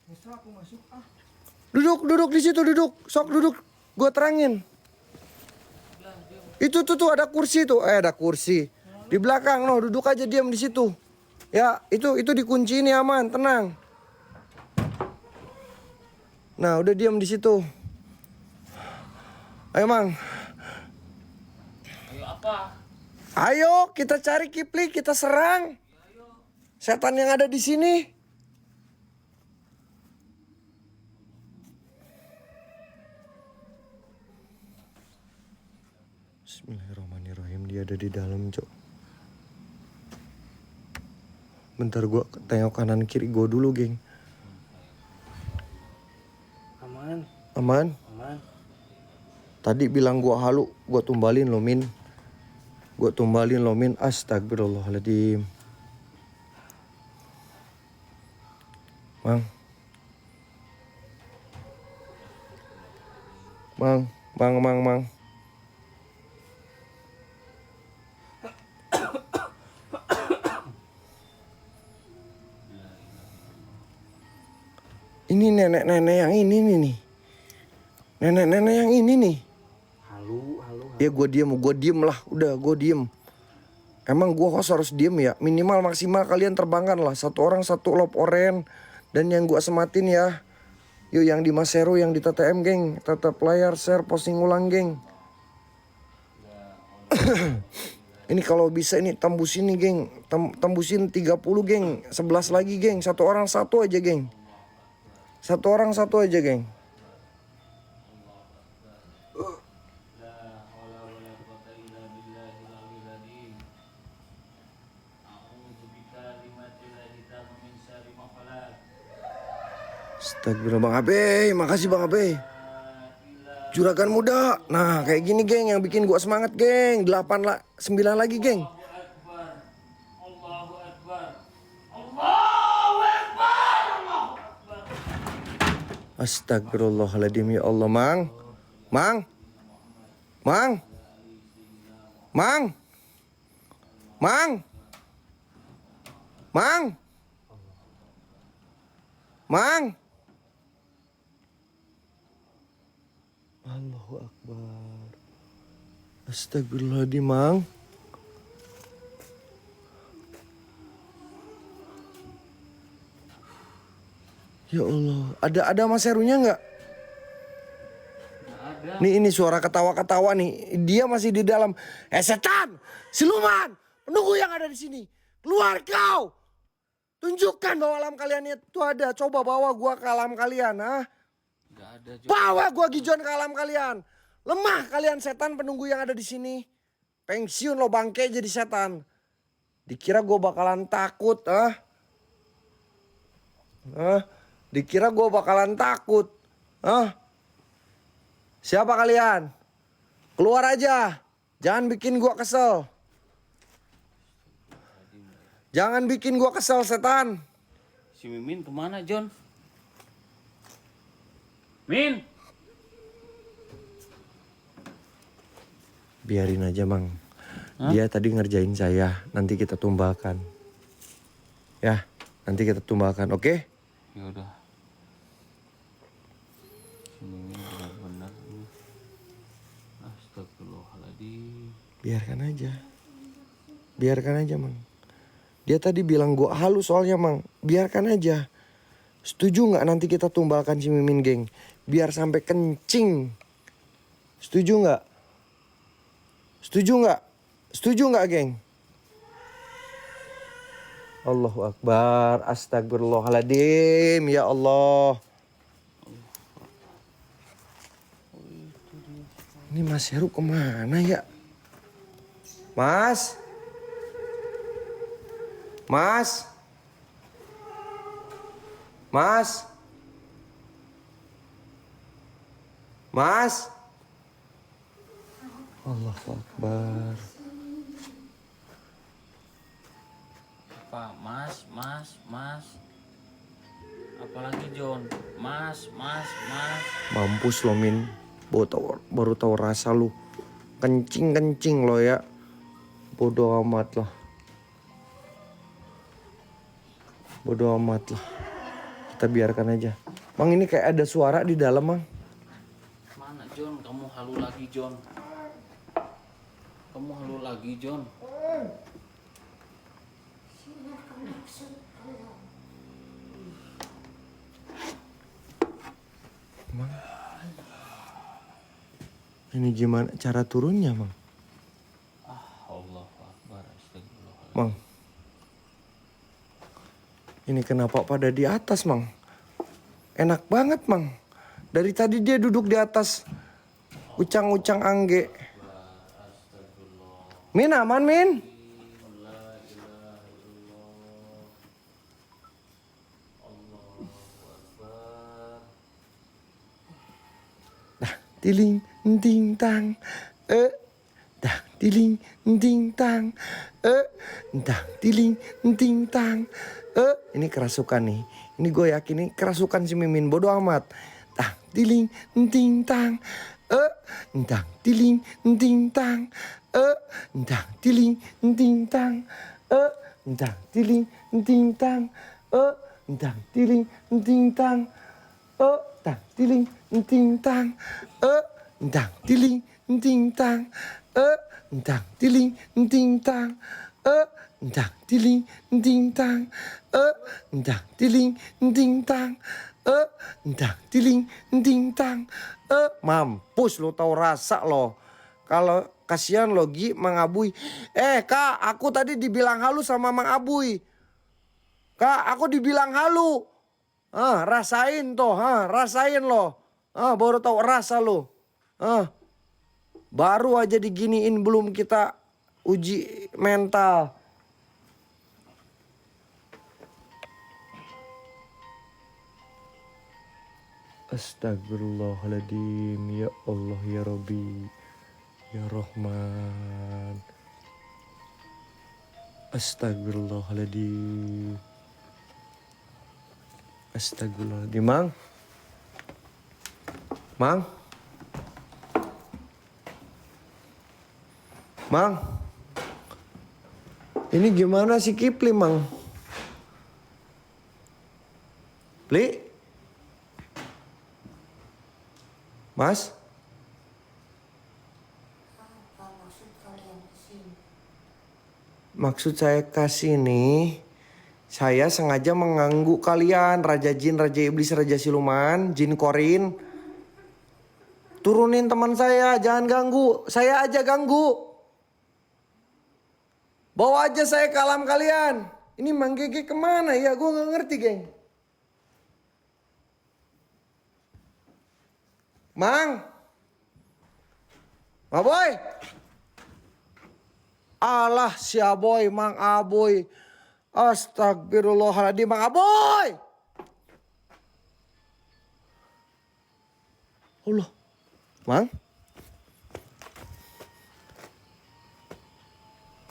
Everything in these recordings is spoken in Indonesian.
Bisa aku masuk ah. Duduk di situ, duduk. Sok duduk. Gua terangin. Itu tuh ada kursi tuh. Ada kursi. Di belakang, no, duduk aja diam di situ. Ya, itu dikunci ini aman, tenang. Nah, udah diam di situ. Ayo, Mang. Ayo apa? Ayo, kita cari Kipli, kita serang. Setan yang ada di sini. Bismillahirrahmanirrahim. Dia ada di dalam, Cok. Bentar gua tengok kanan kiri gua dulu, geng. Aman. Aman? Aman. Tadi bilang gua halu, gua tumbalin lo, Min. Gua tumbalin lo, Min. Astagfirullahaladzim. Mang. Mang. Ini nenek-nenek yang ini nih. Nenek-nenek yang ini nih. Halu. Ya gua diem lah. Udah gua diem. Emang gua harus diem ya. Minimal maksimal kalian terbangkan lah. Satu orang satu lop oren. Dan yang gua sematin ya. Yuk yang di Maseru, yang di TTM geng. Tetap layar, share, posting ulang geng. Ini kalau bisa ini tembusin nih geng. Tembusin 30 geng. 11 lagi geng. Satu orang satu aja geng. Satu orang satu aja geng. Astagfirullah Bang Abe, makasih Bang Abe. Juragan muda. Nah, kayak gini geng yang bikin gua semangat geng. 9 lagi geng. Allahu Akbar. Allahu Akbar. Astagfirullahaladzim ya Allah, Mang. Mang. Allahu Akbar. Astagfirullahaladzim, Mang. Ya Allah, ada Maserunya nggak? Ada. Nih ini suara ketawa-ketawa nih. Dia masih di dalam. Setan, siluman, penunggu yang ada di sini. Keluar kau. Tunjukkan bahwa alam kalian itu ada. Coba bawa gua ke alam kalian, ah. Gak ada juga. Bawa gua Gijon ke alam kalian. Lemah kalian setan penunggu yang ada di sini. Pensiun lo bangke jadi setan. Dikira gua bakalan takut, ah. Dikira gue bakalan takut. Siapa kalian? Keluar aja. Jangan bikin gue kesel. Jangan bikin gue kesel setan. Si Mimin kemana John? Min. Biarin aja Mang. Dia tadi ngerjain saya. Nanti kita tumbalkan. Ya, nanti kita tumbalkan, oke? Ya udah. Ini benar-benar. Astagfirullahaladzim. Biarkan aja Mang. Dia tadi bilang gua halus soalnya Mang. Biarkan aja. Setuju nggak nanti kita tumbalkan si Mimin geng? Biar sampai kencing. Setuju nggak? Setuju nggak geng? Allahu Akbar. Astagfirullahaladzim. Ya Allah. Ini Mas Heru kemana ya? Mas? Allahu Akbar. Apa? Mas. Apalagi John? Mas. Mampus lo Min. Baru tahu rasa lu. Kencing lo ya. Bodoh amat lah. Kita biarkan aja. Mang, ini kayak ada suara di dalam, Mang. Mana John? Kamu halu lagi John. Kamu halu lagi John. Mang, ini gimana cara turunnya, Mang? Allahu Akbar, astagfirullah. Mang, ini kenapa pada di atas, Mang? Enak banget, Mang. Dari tadi dia duduk di atas ucang-ucang angge. Min, aman, Min? Dah, tiling, ting, tang, dah, tiling, ting, tang, dah, tiling, ting, tang, ini kerasukan nih. Ini gue yakin nih kerasukan si Mimin, bodoh amat. Dah, tiling, ting, tang, dah, tiling, ting, tang, dah, tiling, ting, tang, dah, tiling, ting, tang, dah, tiling, ting, tang, dah, tiling, ting, tang, dah, tiling, ting, tang, dah, tiling, ting, tang, dah, tiling, ting, tang, dah, tiling, ting, tang, dah, tiling, ting, tang. Mampus lo, tau rasa lo. Kalau kasihan lo Gi, Mang Abuy. Kak, aku tadi dibilang halu sama Mang Abuy. Kak, aku dibilang halu. Rasain toh, rasain lo. Baru tahu rasa lo. Baru aja diginiin belum kita uji mental. Astagfirullahaladzim. Ya Allah ya Rabbi. Ya Rahman. Astagfirullahaladzim. Astagfirullahaladzim. Mang. Mang. Mang. Ini gimana si Kipli, Mang? Pli? Mas? Maksud saya kesini, saya sengaja mengganggu kalian, Raja Jin, Raja Iblis, Raja Siluman, Jin Korin. Turunin teman saya, jangan ganggu, saya aja ganggu. Bawa aja saya ke alam kalian. Ini Mang Gege kemana ya, gue gak ngerti geng. Mang. Aboy. Alah si Aboy, Mang Aboy. Astagfirullahaladzim, Mang Aboy. Allah. Mang.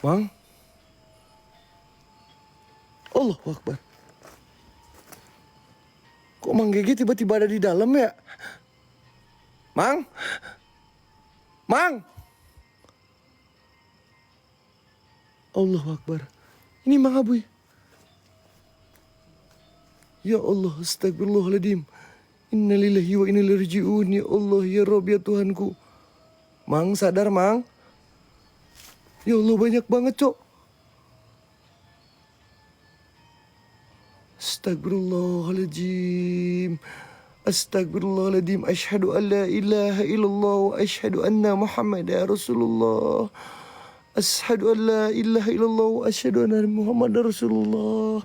Mang. Allahu Akbar. Kok Mang Gege tiba-tiba ada di dalam ya? Mang? Mang? Allahu Akbar. Ini Mang Abuy. Ya Allah, astagfirullahaladzim. Innalillahi wa inna ilaihi raji'un. Ya Allah, ya Rabb, ya Tuhanku. Mang, sadar Mang. Ya Allah, banyak banget cok. Astagfirullahaladzim. Astagfirullahaladzim. Asyhadu an la ilaha illallah wa asyhadu anna Muhammadar Rasulullah. Asyhadu an la ilaha illallah wa asyhadu anna Muhammadar Rasulullah.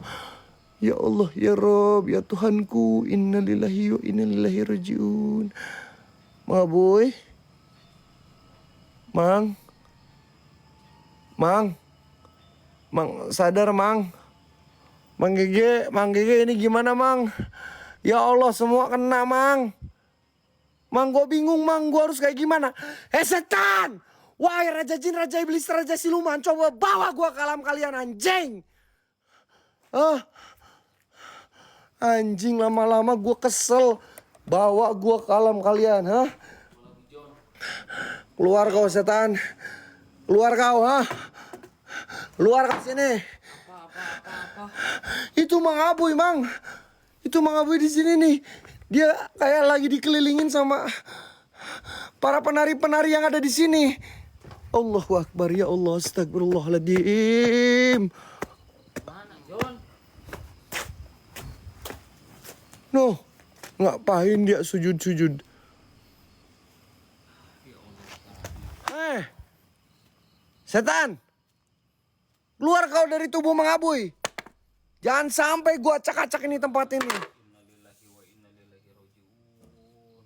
Ya Allah, ya Rabb, ya Tuhanku. Innalillahi wa inna ilaihi raji'un. Mang Abuy. Mang. Mang. Mang, sadar Mang. Mang Gege ini gimana Mang? Ya Allah, semua kena Mang. Mang, gue bingung Mang, gue harus kayak gimana? Setan! Wahai Raja Jin, Raja Iblis, Raja Siluman, coba bawa gue ke alam kalian anjing. Anjing, lama-lama gue kesel. Bawa gue ke alam kalian, Keluar kau setan. Keluar kau, Keluar ke sini. Apa? Itu Mang Abuy, Mang. Itu Itu Mang Aboy di sini nih. Dia kayak lagi dikelilingin sama para penari-penari yang ada di sini. Allahu Akbar, ya Allah, astagfirullahaladzim. Mana John? No, ngapain dia sujud-sujud? Setan, keluar kau dari tubuh Mang Aboy. Jangan sampai gua acak-acak ini tempat ini. Innalillahi wa inna ilaihi raji'un.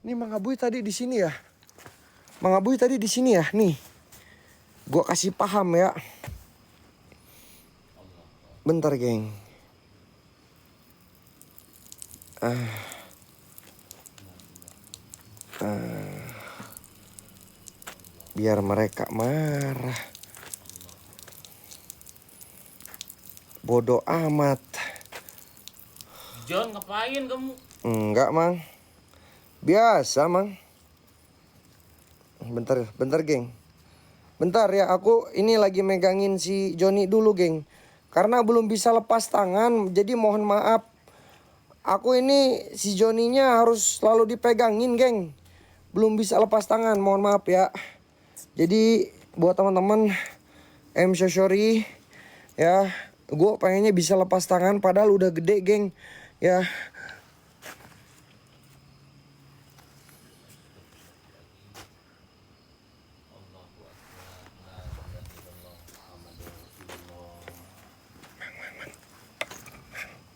Ini Mang Aboy tadi di sini ya. Mang Aboy tadi di sini ya, nih. Gua kasih paham ya. Bentar, geng. Biar mereka marah. Bodoh amat. John, ngapain kamu? Enggak, Mang. Biasa, Mang. Bentar, geng. Bentar ya, aku ini lagi megangin si Joni dulu, geng. Karena belum bisa lepas tangan, jadi mohon maaf. Aku ini si Joninya harus selalu dipegangin, geng. Belum bisa lepas tangan, mohon maaf ya. Jadi buat teman-teman, I'm so sorry ya. Gue pengennya bisa lepas tangan padahal udah gede, geng. Ya.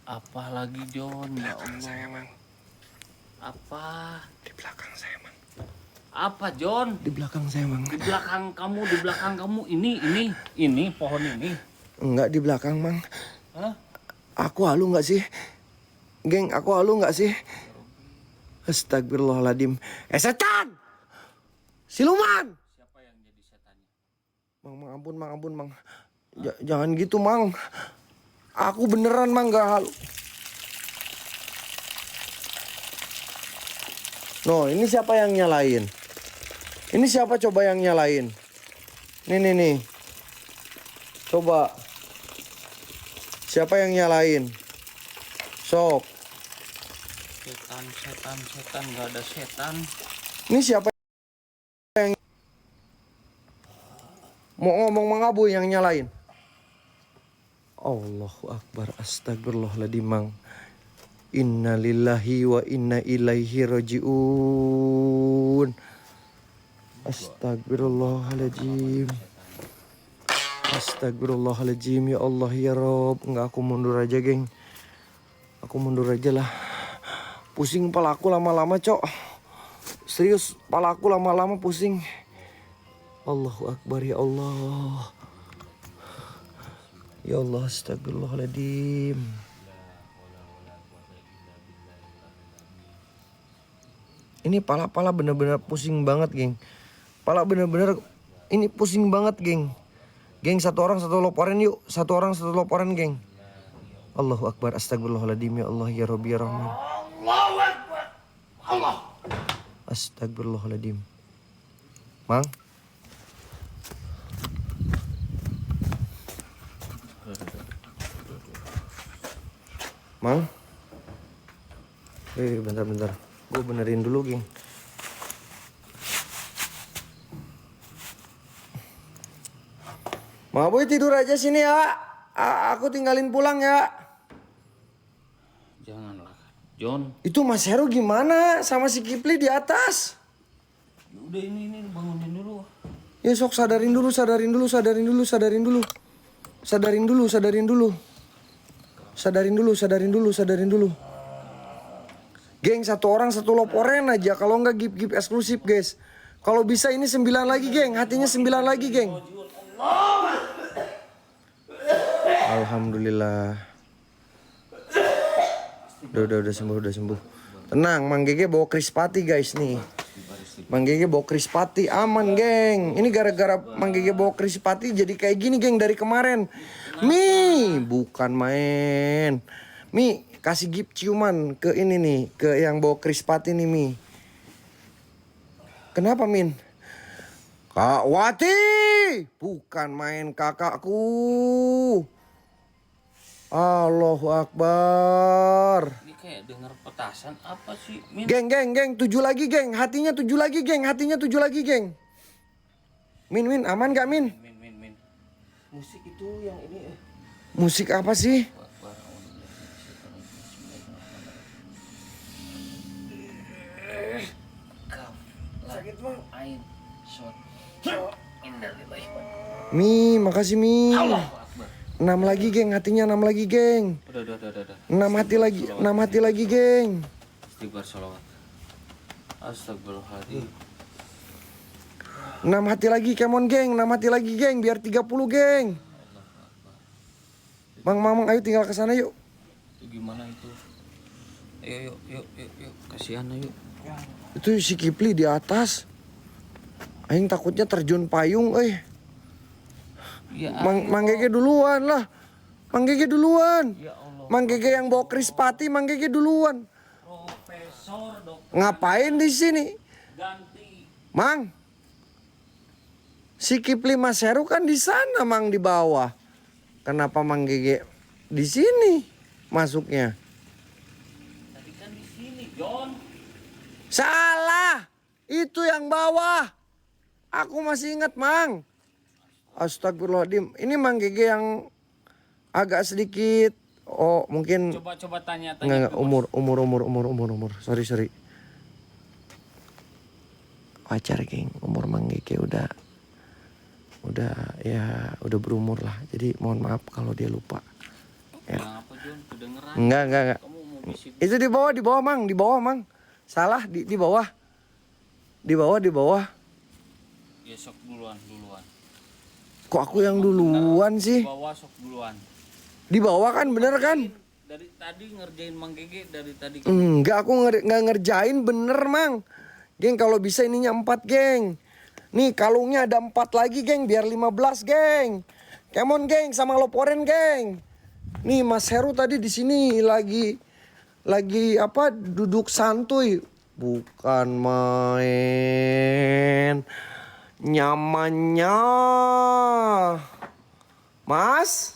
Apa lagi John? Ya Allah. Apa? Di belakang saya, Mang. Apa John? Di belakang saya, Mang. Di belakang kamu ini pohon ini. Enggak di belakang, Mang. Hah? Aku halu nggak sih? Geng, aku halu nggak sih? Astagfirullahaladzim. Setan! Siluman! Siapa yang jadi setannya? Mang, ampun, Mang. Jangan gitu, Mang. Aku beneran, Mang, nggak halu. No, ini siapa yang nyalain? Ini siapa coba yang nyalain? Nih. Coba. Siapa yang nyalain? Sok. Setan, nggak ada setan. Ini siapa yang mau ngomong Mang Aboy yang nyalain? Allahu Akbar, astagfirullahaladzim, Mang. Inna lillahi wa inna ilaihi raji'un. Astagfirullahaladzim. Astagfirullahaladzim, ya Allah, ya Rob. Enggak, aku mundur aja, geng. Aku mundur aja lah. Pusing kepala aku lama-lama, Cok. Serius, kepala aku lama-lama pusing. Allahu Akbar, ya Allah. Ya Allah, astagfirullahaladzim. Ini pala bener-bener pusing banget, geng. Pala bener-bener ini pusing banget, geng. Geng, satu orang satu loporen yuk. Satu orang satu loporen, geng. Allahu Akbar, astagfirullahaladzim, ya Allah, ya Rabbi, ya Rahman. Allahu Akbar. Allah. Astagfirullahaladzim. Mang. Mang. Bentar. Gue benerin dulu, geng. Mang Aboy tidur aja sini ya. Aku tinggalin pulang ya. Janganlah, John. Itu Mas Heru gimana sama si Kipli di atas? Udah ini bangunin dulu. Ya sok sadarin dulu. Geng, satu orang satu loporen aja. Kalau nggak gift eksklusif, guys. Kalau bisa ini 9 lagi, geng. Hatinya 9 lagi, geng. Alhamdulillah. Udah sembuh. Tenang, Mang Gege bawa krispati, guys, nih. Mang Gege bawa krispati, aman, geng. Ini gara-gara Mang Gege bawa krispati jadi kayak gini, geng, dari kemarin. Mi, bukan main. Mi, kasih gift ciuman ke ini nih, ke yang bawa krispati nih, Mi. Kenapa, Min? Kak Wati, bukan main kakakku. Allahu Akbar. Ini kayak dengar petasan apa sih, Min? Geng, 7 lagi geng, hatinya 7 lagi geng, hatinya 7 lagi geng. Min, aman gak Min? Min. Musik itu yang ini. Musik apa sih? Sakit bang. Ain shot. Mi, makasih Mi. Allah Akbar. 6 lagi geng, hatinya 6 lagi geng. Udah. 6 hati lagi, 6 hati lagi geng. Istighfar sholawat. Astagfirullahaladzim. 6 hati lagi, come on geng, 6 hati lagi geng, biar 30 geng. Mang, ayo tinggal ke sana yuk. Itu gimana itu? Ayo, yuk. Kasihan yuk. Itu si Kipli di atas. Aing takutnya terjun payung, Ya, Mang Gege duluan lah. Mang Gege duluan. ya Allah. Mang Gege yang bawa Krispati, Mang Gege duluan. Profesor dokter Ngapain di sini? ganti. Mang. Si Kipli Mas Heru kan di sana, Mang, di bawah. Kenapa Mang Gege di sini masuknya? Tadi kan di sini, John. Salah. Itu yang bawah. Aku masih ingat, Mang. Astagfirullahaladzim. Ini Mang Gege yang agak sedikit mungkin Coba tanya. enggak umur. Sorry. Wajar, geng. Umur Mang Gege udah berumur lah. Jadi mohon maaf kalau dia lupa. Bilang apa, John? Kedengeran. Enggak. Kamu mau bisik. Itu di bawah, Mang. Salah di bawah. Di bawah. Ya sok duluan. Kok aku yang duluan sih? Di bawah sok duluan. Di bawah kan, bener kan? Dari tadi ngerjain Mang Gege dari tadi. Enggak, aku nggak ngerjain, bener Mang. Geng, kalau bisa ininya 4 geng. Nih kalungnya ada 4 lagi geng, biar 15 geng. Come on geng, sama loporen geng. Nih Mas Heru tadi di sini lagi apa, duduk santuy. Bukan main. Nyamannya. Mas.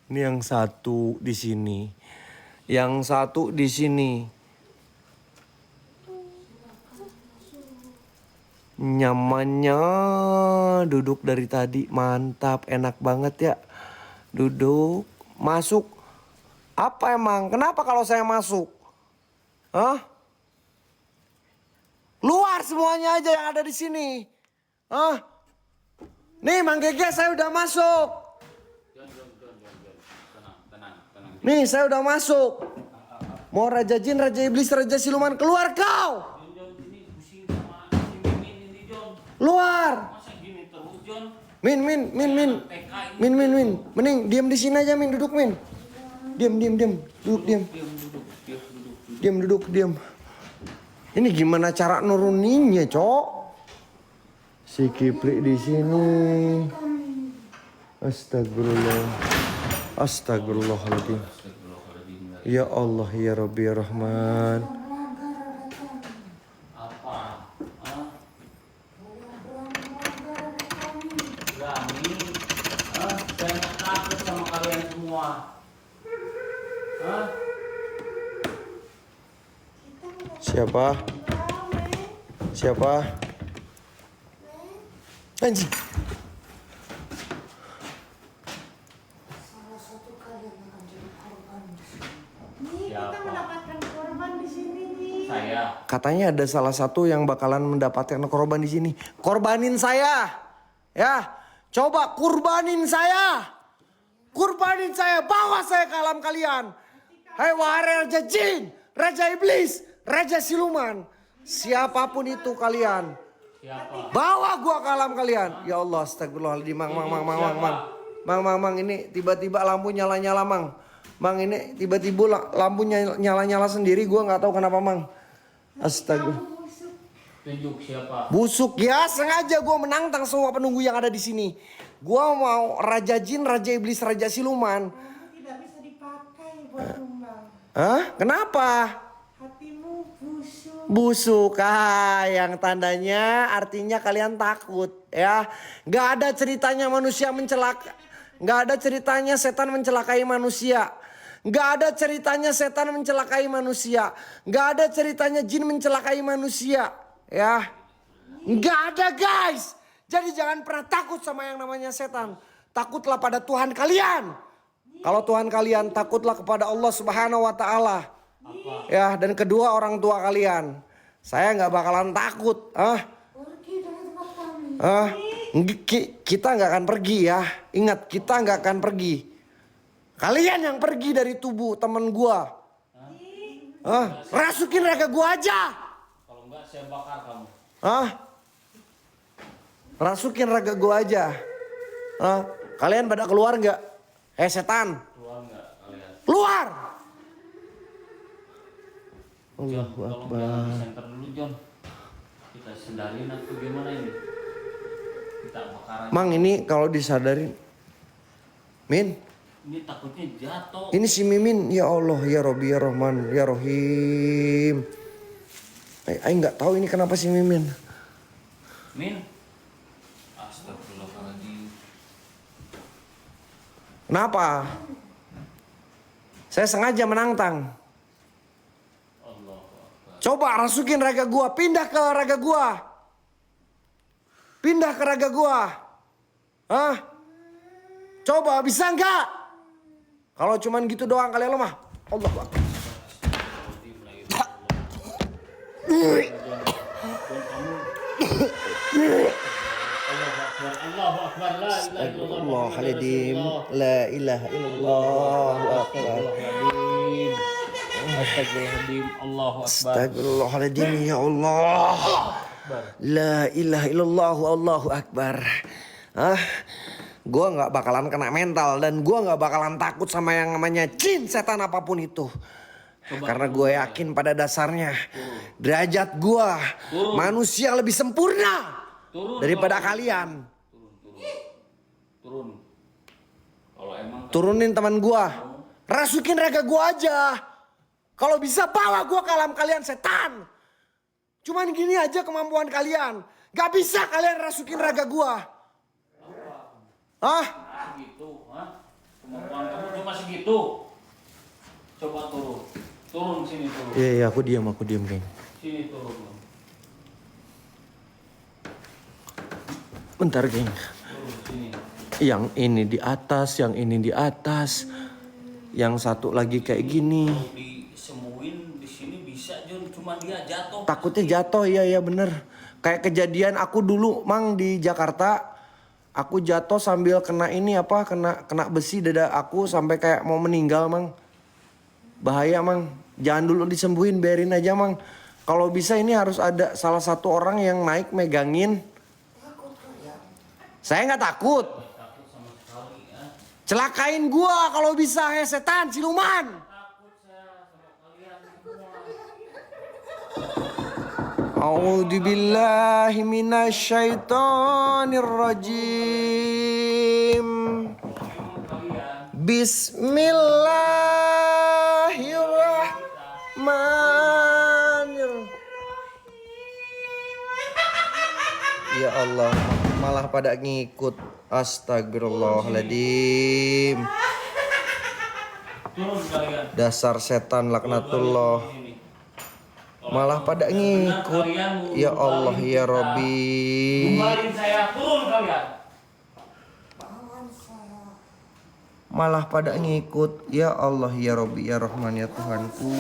Ini yang satu di sini. Yang satu di sini. Nyamannya duduk dari tadi, mantap, enak banget ya. Duduk, masuk. Apa emang? Kenapa kalau saya masuk? Hah? Luar semuanya aja yang ada di sini. Hah? Nih Mang Gege, saya udah masuk. Tenang. Nih saya udah masuk. Mau Raja Jin, Raja Iblis, Raja Siluman, keluar kau. John, ini pusing sama si Mimin ini, John. Luar. Masa gini terus, John? Min. Mending diam di sini aja, Min, duduk, Min. Diam. Duduk. Diam. Ini gimana cara nuruninnya, Cok? Si Kipli di sini. Astagfirullahaladzim. Ya Allah, ya Rabbi, ya Rahman. Apa? Hah? Berani? Hah? Saya nggak takut sama kalian semua. Hah? Siapa? Anjing. Salah satu kalian akan jadi korban. Nih, kita mendapatkan korban di sini nih. Saya. Katanya ada salah satu yang bakalan mendapatkan korban di sini. Korbanin saya. Ya. Coba kurbanin saya. Bawa saya ke alam kalian. Hai wahai Raja Jin, Raja Iblis, Raja Siluman. Siapapun itu kalian. Siapa? Bawa gua ke alam kalian. Ya Allah, astagfirullahaladzim. Mang, ini tiba-tiba lampu nyala-nyala, Mang. Mang, ini tiba-tiba lampunya nyala-nyala sendiri. Gua nggak tahu kenapa, Mang. Astagfirullah. Tunjuk siapa? Busuk ya, sengaja gua menantang semua penunggu yang ada di sini. Gua mau Raja Jin, Raja Iblis, Raja Siluman. Kamu tidak bisa dipakai buat tumbang. Hah? Kenapa? Hatimu busuk. Busuk, yang tandanya artinya kalian takut ya. Gak ada ceritanya manusia mencelaka. Gak ada ceritanya setan mencelakai manusia. Gak ada ceritanya setan mencelakai manusia. Gak ada ceritanya jin mencelakai manusia ya. Gak ada guys. Jadi jangan pernah takut sama yang namanya setan. Takutlah pada Tuhan kalian. Kalau Tuhan kalian, takutlah kepada Allah Subhanahu wa Ta'ala. Ya, dan kedua orang tua kalian. Saya nggak bakalan takut. Pergi dari tempat kami. Kita nggak akan pergi ya. Ingat, kita nggak akan pergi. Kalian yang pergi dari tubuh teman gua. Rasukin raga gua aja. Kalau enggak saya bakar kamu. Rasukin raga gua aja. Kalian pada keluar nggak? Setan. Keluar enggak kalian? Keluar. John, tolong jangan disenter dulu John. Kita sadarin atau gimana ini? Kita bakar aja. Mang, ini kalau disadarin. Min. Ini takutnya jatuh. Ini si Mimin. Ya Allah, ya Robbi, ya Rahman, ya Rohim. Ayo nggak tahu ini kenapa si Mimin. Min. Astagfirullahaladzim. Kenapa? Saya sengaja menantang. Coba rasukin raga gua, pindah ke raga gua. Pindah ke raga gua. Coba bisa nggak? Kalau cuman gitu doang kalian lemah. Allah Akbar. Astagfirullahaladzim. La ilaha illallah. Astagfirullahaladzim. Allahu Akbar. Astagfirullahaladzim, ya Allah. La ilaha illallah, Allahu Akbar. Gue gak bakalan kena mental. Dan gue gak bakalan takut sama yang namanya jin, setan, apapun itu. Karena gue yakin pada dasarnya derajat gue manusia lebih sempurna daripada kalian. Turun. Kalau emang Turunin teman gue. Rasukin raga gue aja. Kalau bisa bawa gue ke alam kalian setan. Cuman gini aja kemampuan kalian. Gak bisa kalian rasukin raga gue. segitu, kemampuan kamu cuma segitu. Coba turun. Turun sini turun. Iya, aku diam geng. Sini turun. Bentar geng. Turun sini. Yang ini di atas, yang ini di atas. Yang satu lagi kayak gini. Kalau disemuin di sini bisa Jun, cuma dia jatuh. Takutnya jatuh, iya bener. Kayak kejadian aku dulu Mang di Jakarta. Aku jatuh sambil kena ini kena besi dada aku sampai kayak mau meninggal Mang. Bahaya Mang. Jangan dulu disembuhin, biarin aja Mang. Kalau bisa ini harus ada salah satu orang yang naik megangin. Saya nggak takut. Takut sama sekali ya. Celakain gua kalau bisa, setan siluman. Takut saya sama kalian semua. A'udzu billahi minasyaitonir rajim. Bismillahirrahmanirrahim. Ya Allah, malah pada ngikut. Astagfirullahaladzim. Turun kalian. Dasar setan laknatullah. Malah pada ngikut. Ya Allah, ya Robbi. Bubarin saya, turun kalian. Malah pada ngikut. Ya Allah, ya Robbi, ya Rahman, ya Tuhanku.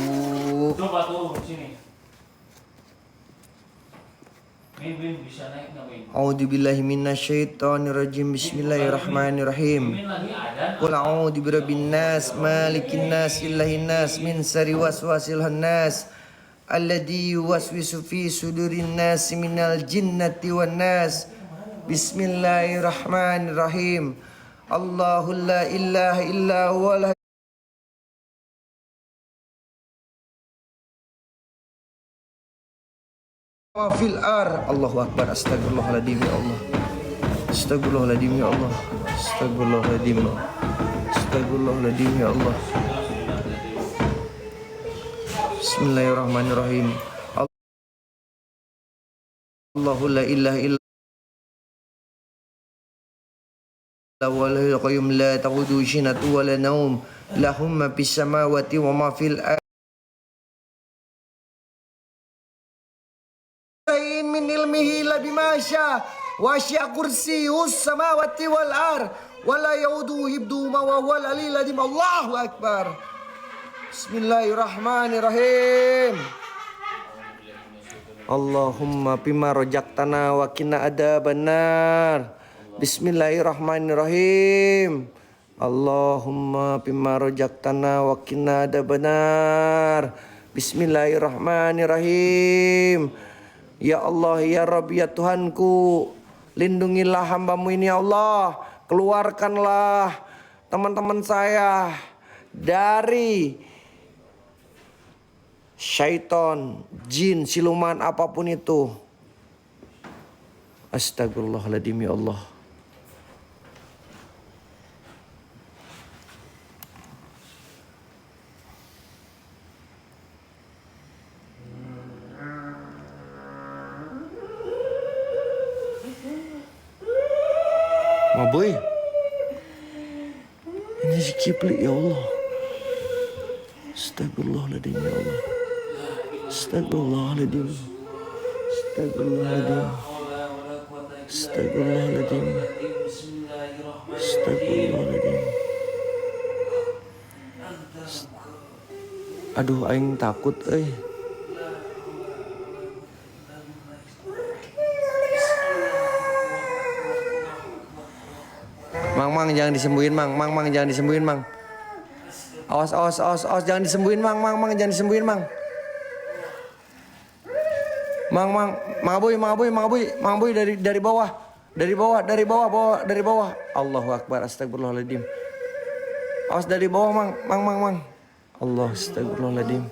Coba turun sini. Min bisa naik nggak Min? A'udzubillahi minasyaitonirrajim. Bismillahirrahmanirrahim. Min lagi ada. Qul a'udzu birabbin nas, malikin nas, ilahin nas, min syarri waswasil khannas, alladzi yuwaswisu fi sudurin nas minal jinnati wan nas. Bismillahirrahmanirrahim. Allahu la ilaha illa huwal fil ar. Allahu akbar. Astagfirullahaladzim ya Allah. Astagfirullahaladzim ya Allah. Astagfirullahaladzim. Astagfirullahaladzim ya Allah. Bismillahirrahmanirrahim. Allahu la ilaha illa huwal hayyul qayyum la ta'khudhuhu sinatun wa la nawm lahu ma fis samawati wa ma fil ardi min ilmihi la bima syaa wa syaa kursiyyus samawati wal ard wa la yauduhu hibduhuma wa huwal aliyyul azim. Allahu akbar. Bismillahirrahmanirrahim. Allahumma bima rojaktana wa qina adzabannar. Bismillahirrahmanirrahim. Allahumma bima rojaktana wa qina adzabannar. Bismillahirrahmanirrahim. Ya Allah, ya Rabbi, ya Tuhanku, lindungilah hambamu ini ya Allah. Keluarkanlah teman-teman saya dari syaitan, jin, siluman, apapun itu. Astagfirullahaladzim ya Allah. Maboy, ini si Kipli ya Allah. Astagfirullahaladzim ya Allah. Astagfirullahaladzim. Astagfirullahaladzim. Astagfirullahaladzim. Astagfirullahaladzim. Aduh, aing takut Mang, jangan disembuhin, Mang. Mang, jangan disembuhin, Mang. Awas, jangan disembuhin, Mang, jangan disembuhin, Mang. Mang Aboy dari bawah. Dari bawah. Allahu akbar, astagfirullahaladzim. Awas dari bawah, Mang. Allah, astagfirullahaladzim.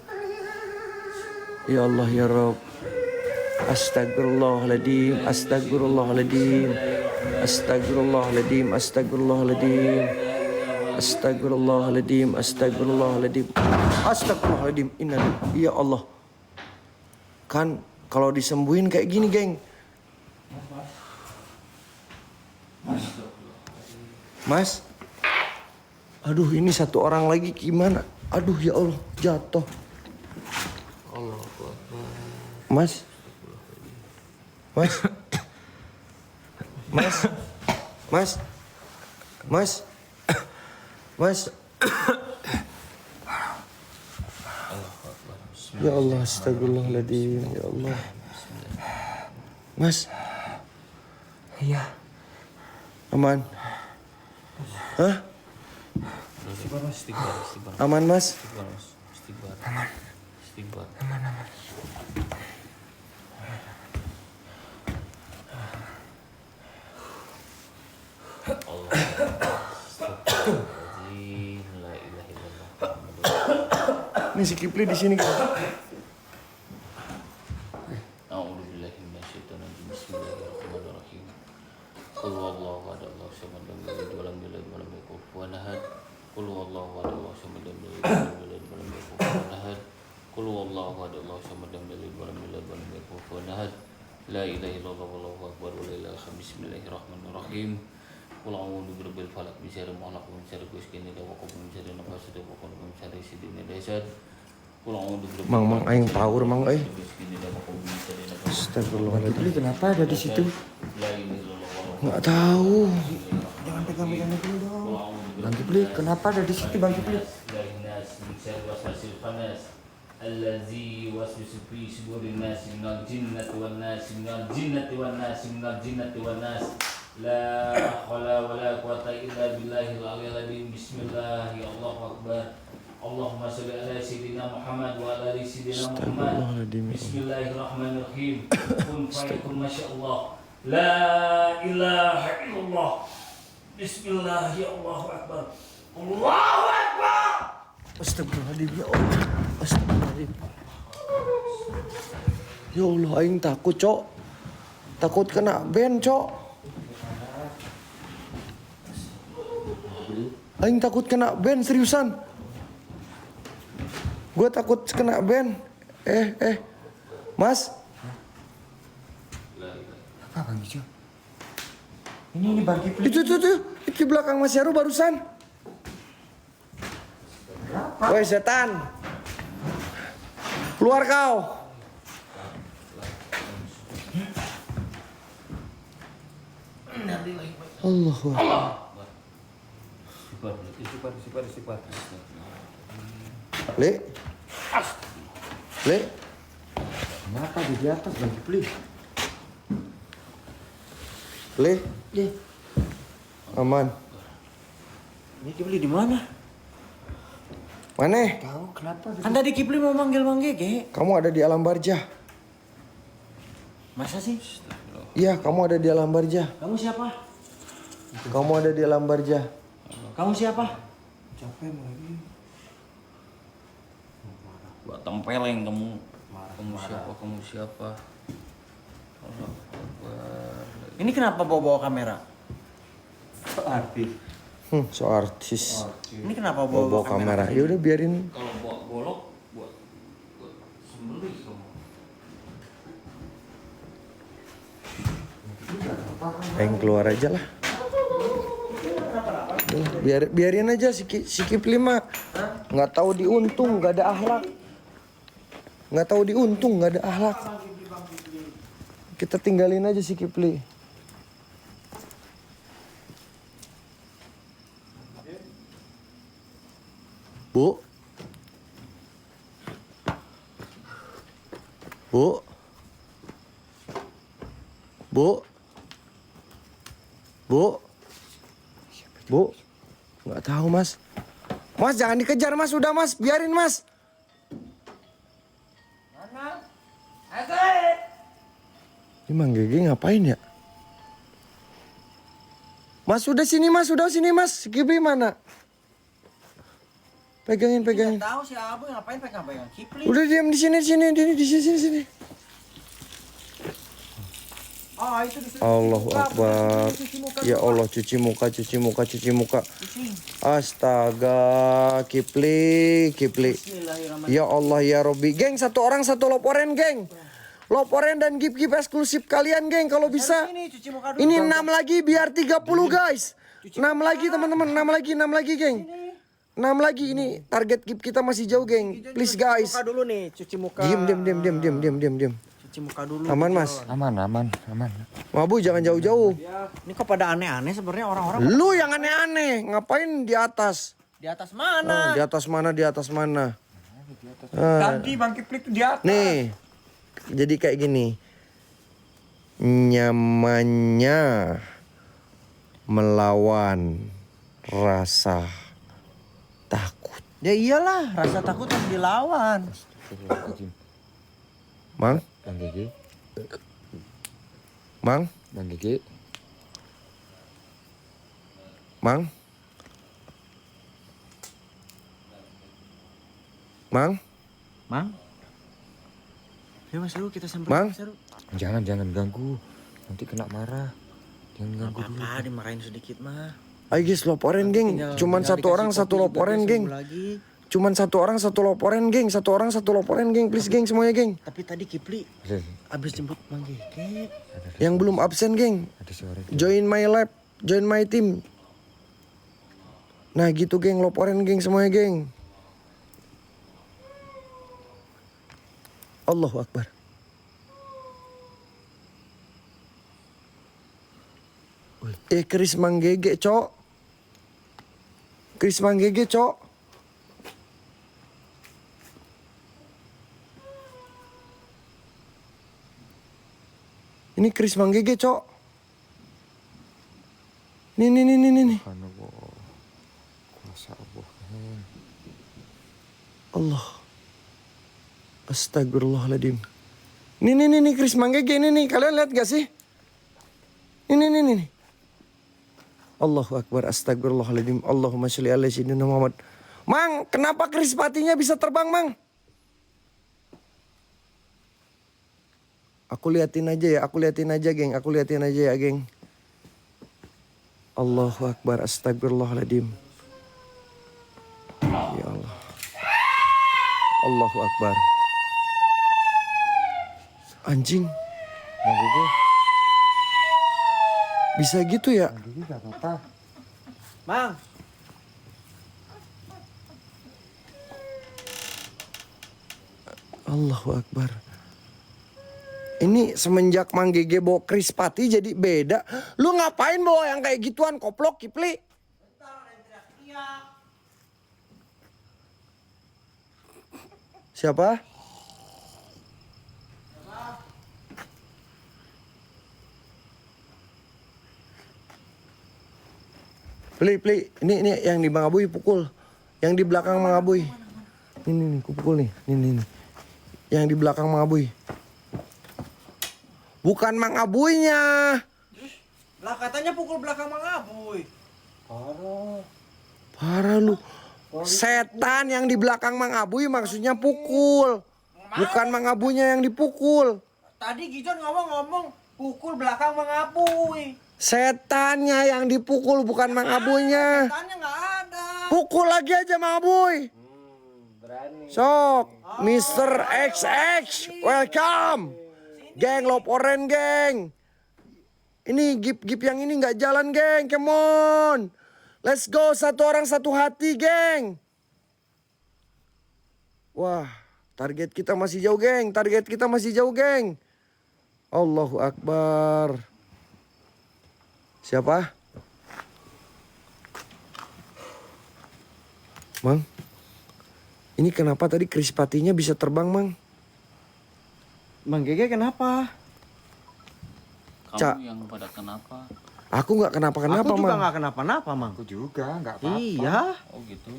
Ya Allah, ya Rabb. Astagfirullahaladzim. Astagfirullahaladzim. Ya Allah. Kan kalau disembuhin kayak gini, geng. Mas. Aduh, ini satu orang lagi gimana? Aduh, ya Allah, jatuh. Mas. Ya Allah, astagfirullahaladzim. Ya Allah. Mas. Iya. Aman. Hah? Aman, Mas? Aman. Ini si Kipli di sini kan. A'udzubillahi minasyaitonir rajim. Bismillahirrahmanirrahim. Qul huwallahu ahad, Allahu samad, lam yalid wa lam yulad wa lam yakul kufuwan ahad. Qul huwallahu ahad, Allahu samad, lam yalid wa lam yulad wa lam yakul kufuwan ahad. Qul huwallahu ahad, Allahu samad, lam yalid wa lam yulad wa lam yakul kufuwan ahad. La ilaha illallah wallahu akbar wa la ilaha illallah. Bismillahirrahmanirrahim. Qul a'udzu birabbil falaq min syarri ma khalaq min syarri ghasiqin idza waqab min syarri nafasatin wa min syarri hasidin idza hasad. Qul a'udzu birabbil Mang aing power, Mang. Astagfirullahaladzim. Kenapa ada di situ? Nggak tahu. Jangan pegang-pegang itu dong. Bang Kipli, kenapa ada di situ, Bang Kipli? Allazi waswisu fi sudurin nas minal jinnati wan nas la haula wala quwata illa billahil aliyyil azim. Bismillah, ya Allahu akbar. Allahumma shalli ala sayyidina Muhammad wa ala ali sayyidina Muhammad. Bismillahirrahmanirrahim. Kun fayakun masyaallah. La ilaha illallah. Bismillah, ya Allahu akbar. Allahu akbar. Astagfirullahaladzim, ya Allah. Astagfirullahaladzim. Ya Allah, aing takut, Cok. Takut kena ban, Cok. Aing takut kena ban, seriusan. Gue takut kena ban. Mas. Ini Bang Kipli. Itu di belakang Mas Heru barusan. Woi setan. Keluar kau. Allah. Sifat. Le. Le. Kenapa di atas Bang Kipli? Le. Le. Aman. Ini Kipli di mana? Mana? Tahu kenapa? Kan tadi Kipli mau manggil Bang Gege. Kamu ada di alam barjah. Masa sih? Iya, kamu ada di alam barjah. Kamu siapa? Kamu ada di alam barjah. Kamu siapa? Capek lagi. Buat tempeleng kamu. Kamu siapa? Allah Akbar. Ini kenapa bawa kamera? Artis. So artis. Ini kenapa Bawa kamera. Ya udah biarin. Kalau bawa golok buat sembelih kamu. Keluar aja lah. Biarin aja si Kipli mah. Nggak tahu diuntung, nggak ada akhlak. Nggak tahu diuntung, nggak ada akhlak. Kita tinggalin aja si Kipli. Bu. Bu. Bu. Bu. Bu. Nggak tahu, Mas. Mas jangan dikejar, Mas. Udah, Mas. Biarin, Mas. Ini Mang Gege ngapain ya? Mas udah sini, Mas. Udah sini, Mas. Kipli mana? Pegangin. Tahu si Abu ngapain pegang Kipli? Udah diam di sini. Di sini. Oh, itu di sini. Allahu Akbar. Ya Allah, cuci muka. Astaga, Kipli. Ya Allah ya Robbi. Geng, satu orang satu loporen, geng. Loporen dan gip eksklusif kalian, geng, kalau bisa. Ini 6 lagi biar 30, guys. 6 lagi, teman-teman. 6 lagi, geng. 6 lagi, ini target gip kita masih jauh, geng. Please, guys. Cuci muka dulu nih, cuci muka. Diam. Cuci muka dulu. Aman, Mas. Aman. Mabu jangan jauh-jauh. Ini kok pada aneh-aneh sebenarnya orang-orang. Lu yang aneh-aneh, ngapain di atas? Di atas mana? Di atas mana? Tadi Bang Kipli itu di atas. Nih, jadi kayak gini. Nyamannya melawan rasa takut. Ya iyalah, rasa takut harus dilawan. Mang? Bang Gege. Mang? Bang Gege. Mang? Mang? Mang? Ya Mas Heru, kita samperin Mang? Mas Heru. Jangan ganggu. Nanti kena marah. Jangan ganggu dulu. Apa dimarahin sedikit mah. Ayo guys, loporen, geng. Cuman satu orang satu loporen, geng. Cuman satu orang satu loporen, geng. Satu orang satu loporen, geng. Please, geng, semuanya, geng. Tapi tadi Kipli abis jemput Bang Gege. Yang belum absen, geng. Ada suara. Join my lab, join my team. Nah gitu, geng, loporen, geng, semuanya, geng. Allahu Akbar. Chris Mang Gege, Cok. Chris Mang Gege, Cok. Ini Chris Mang Gege, Cok. Nih. Kuasa Allah. Allah. Astagfirullahaladzim. Nih Chris Mang Gege, nih. Kalian lihat gak sih? Nih. Allahu Akbar, astagfirullahaladzim. Allahumma sholli ala sayyidina Muhammad. Mang, kenapa Chris patinya bisa terbang, Mang? Aku liatin aja, geng. Geng. Allahu Akbar, astagfirullahaladzim. Ya Allah. Allahu Akbar. Anjing. Bang Gege. Bisa gitu ya? Bang Gigi gak apa-apa. Mang. Allahu Akbar. Ini semenjak Mang Gege bawa Krispati jadi beda. Lu ngapain bawa yang kayak gituan, koplok, Kipli? Siapa? Pli, ini yang di Bang Abuy pukul. Yang di belakang Bang Abuy. Ini, ku pukul nih. Ini. Yang di belakang Mang Abuy. Bukan Mang Abuynya. Lah katanya pukul belakang Mang Abuy. Parah lu. Setan yang di belakang Mang Abuy maksudnya pukul. Bukan Mang Abuynya yang dipukul. Tadi Gijon ngomong pukul belakang Mang Abuy. Setannya yang dipukul bukan Mang Abuynya. Tanya nggak ada. Pukul lagi aja Mang Abuy. Berani. Sok, Mr. XX, welcome. Geng Lop Oren, geng. Ini gip yang ini nggak jalan, geng. Come on. Let's go, satu orang satu hati, geng. Wah, target kita masih jauh, geng. Target kita masih jauh, geng. Allahu Akbar. Siapa? Mang, ini kenapa tadi Krispatinya bisa terbang, Mang? Mang Gege kenapa? Kamu Cak. yang pada kenapa? Aku nggak kenapa-kenapa, Aku juga Mang. nggak kenapa-napa, Mang. Aku juga gak apa-apa. Iya. Oh gitu.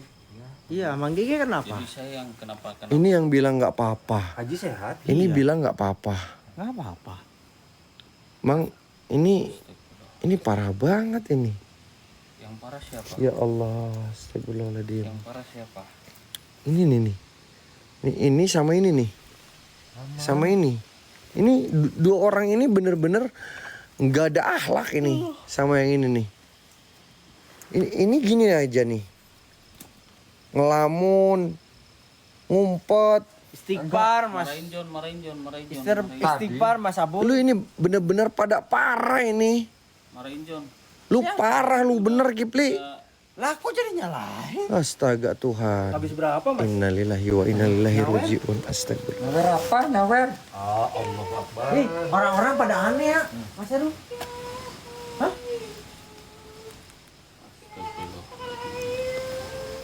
Iya, Mang Gege kenapa? Jadi saya yang kenapa? Ini yang bilang nggak apa-apa. Haji sehat. Ini Iya. bilang nggak apa-apa. Nggak apa-apa. Mang, ini parah banget ini. Yang parah siapa? Ya Allah, astagfirullahaladzim. Yang parah siapa? Ini nih. Ini sama ini nih. Sama ini. Ini dua orang ini bener-bener nggak ada akhlak ini sama yang ini nih. Ini gini aja nih. Ngelamun, ngumpet. Istighfar, Mas. Marahin John. Istighfar, Mas Abu. Lu ini bener-bener pada parah ini. Marahin John. Lu parah lu bener Kipli. Lah, kok jadi nyalahin? Astaga Tuhan. Habis berapa, Mas? Innalillahi wa inna ilaihi rajiun. Astagfirullah. Nyawer apa? Nyawer? Nih, orang-orang pada aneh ya. Mas Heru.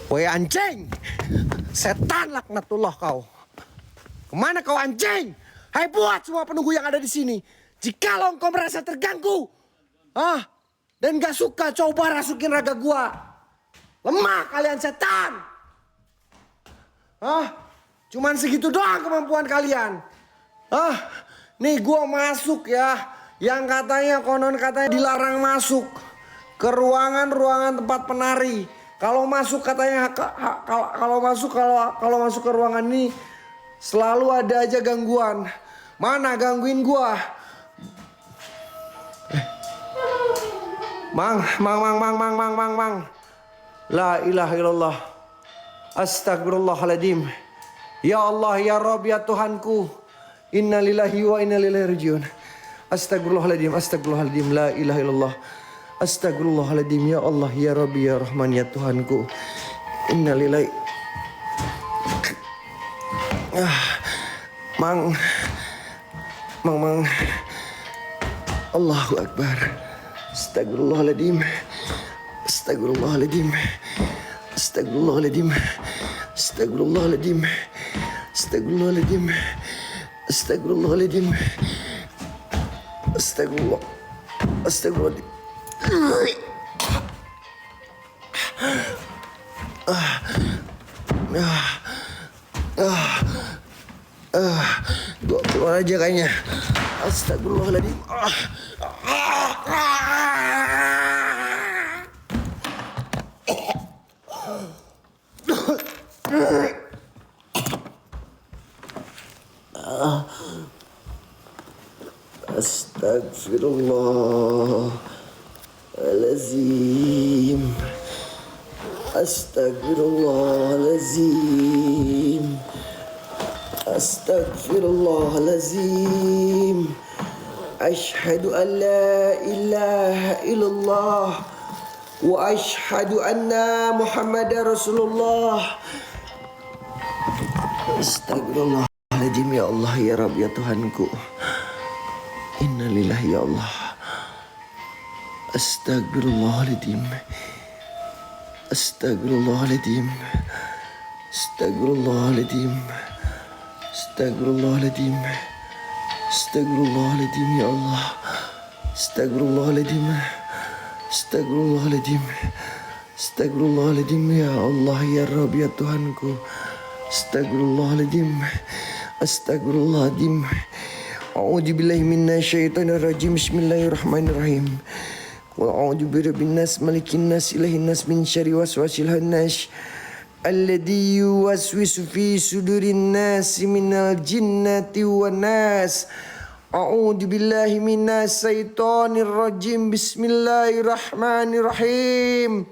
Woi anjing. Setan laknatullah kau. Kemana kau anjing? Hai buat semua penunggu yang ada di sini. Jikalau engkau merasa terganggu. Dan gak suka coba rasukin raga gua. Lemah kalian setan. Cuman segitu doang kemampuan kalian. Nih gua masuk ya. Yang katanya konon katanya dilarang masuk ke ruangan tempat penari. Kalau masuk katanya kalau masuk ke ruangan ini selalu ada aja gangguan. Mana gangguin gua? Mang. La ilaha illallah. Astagfirullahaladzim. Ya Allah, ya Rabb, ya Tuhanku. Inna lillahi wa inna ilaihi rajiun. Astagfirullahaladzim. La ilaha illallah. Astagfirullahaladzim. Ya Allah, ya Rabb, ya Rahman, ya Tuhanku. Inna lillahi. Mang. Allahu Akbar. Astagfirullahaladzim. Astagfirullahaladzim. Astagfirullahaladzim. Astagfirullahaladzim. Astagfirullahaladzim. Astagfirullahaladzim. Astagfirullahaladzim. Gua keluar aja kayaknya. Astagfirullahaladzim. Astagfirullahaladzim. Astagfirullahaladzim. Astagfirullahaladzim. Asyhadu an la ilaha illallah wa asyhadu anna Muhammadar Rasulullah. Astagfirullahaladzim ya Allah ya Rabb ya Tuhanku. Innalillahi ya Allah. Astagfirullahaladzim. Astagfirullahaladzim. Astagfirullahaladzim. Astagfirullahaladzim. Astagfirullahaladzim ya Allah. Astagfirullahaladzim. Astagfirullahaladzim. Astagfirullahaladzim ya Allah ya Rabb ya Tuhanku. Astagfirullahaladzim. Astagfirullahaladzim. A'udzubillahi minasyaitonirrajim. Bismillahirrahmanirrahim. Qul a'udzu birabbin nas malikin nas ilahin nas min syarri waswasil khannas alladzi yuwaswisu fi sudurin nas minal jinnati wan nas. A'udzu billahi minas syaitonir rajim. Bismillahirrahmanirrahim.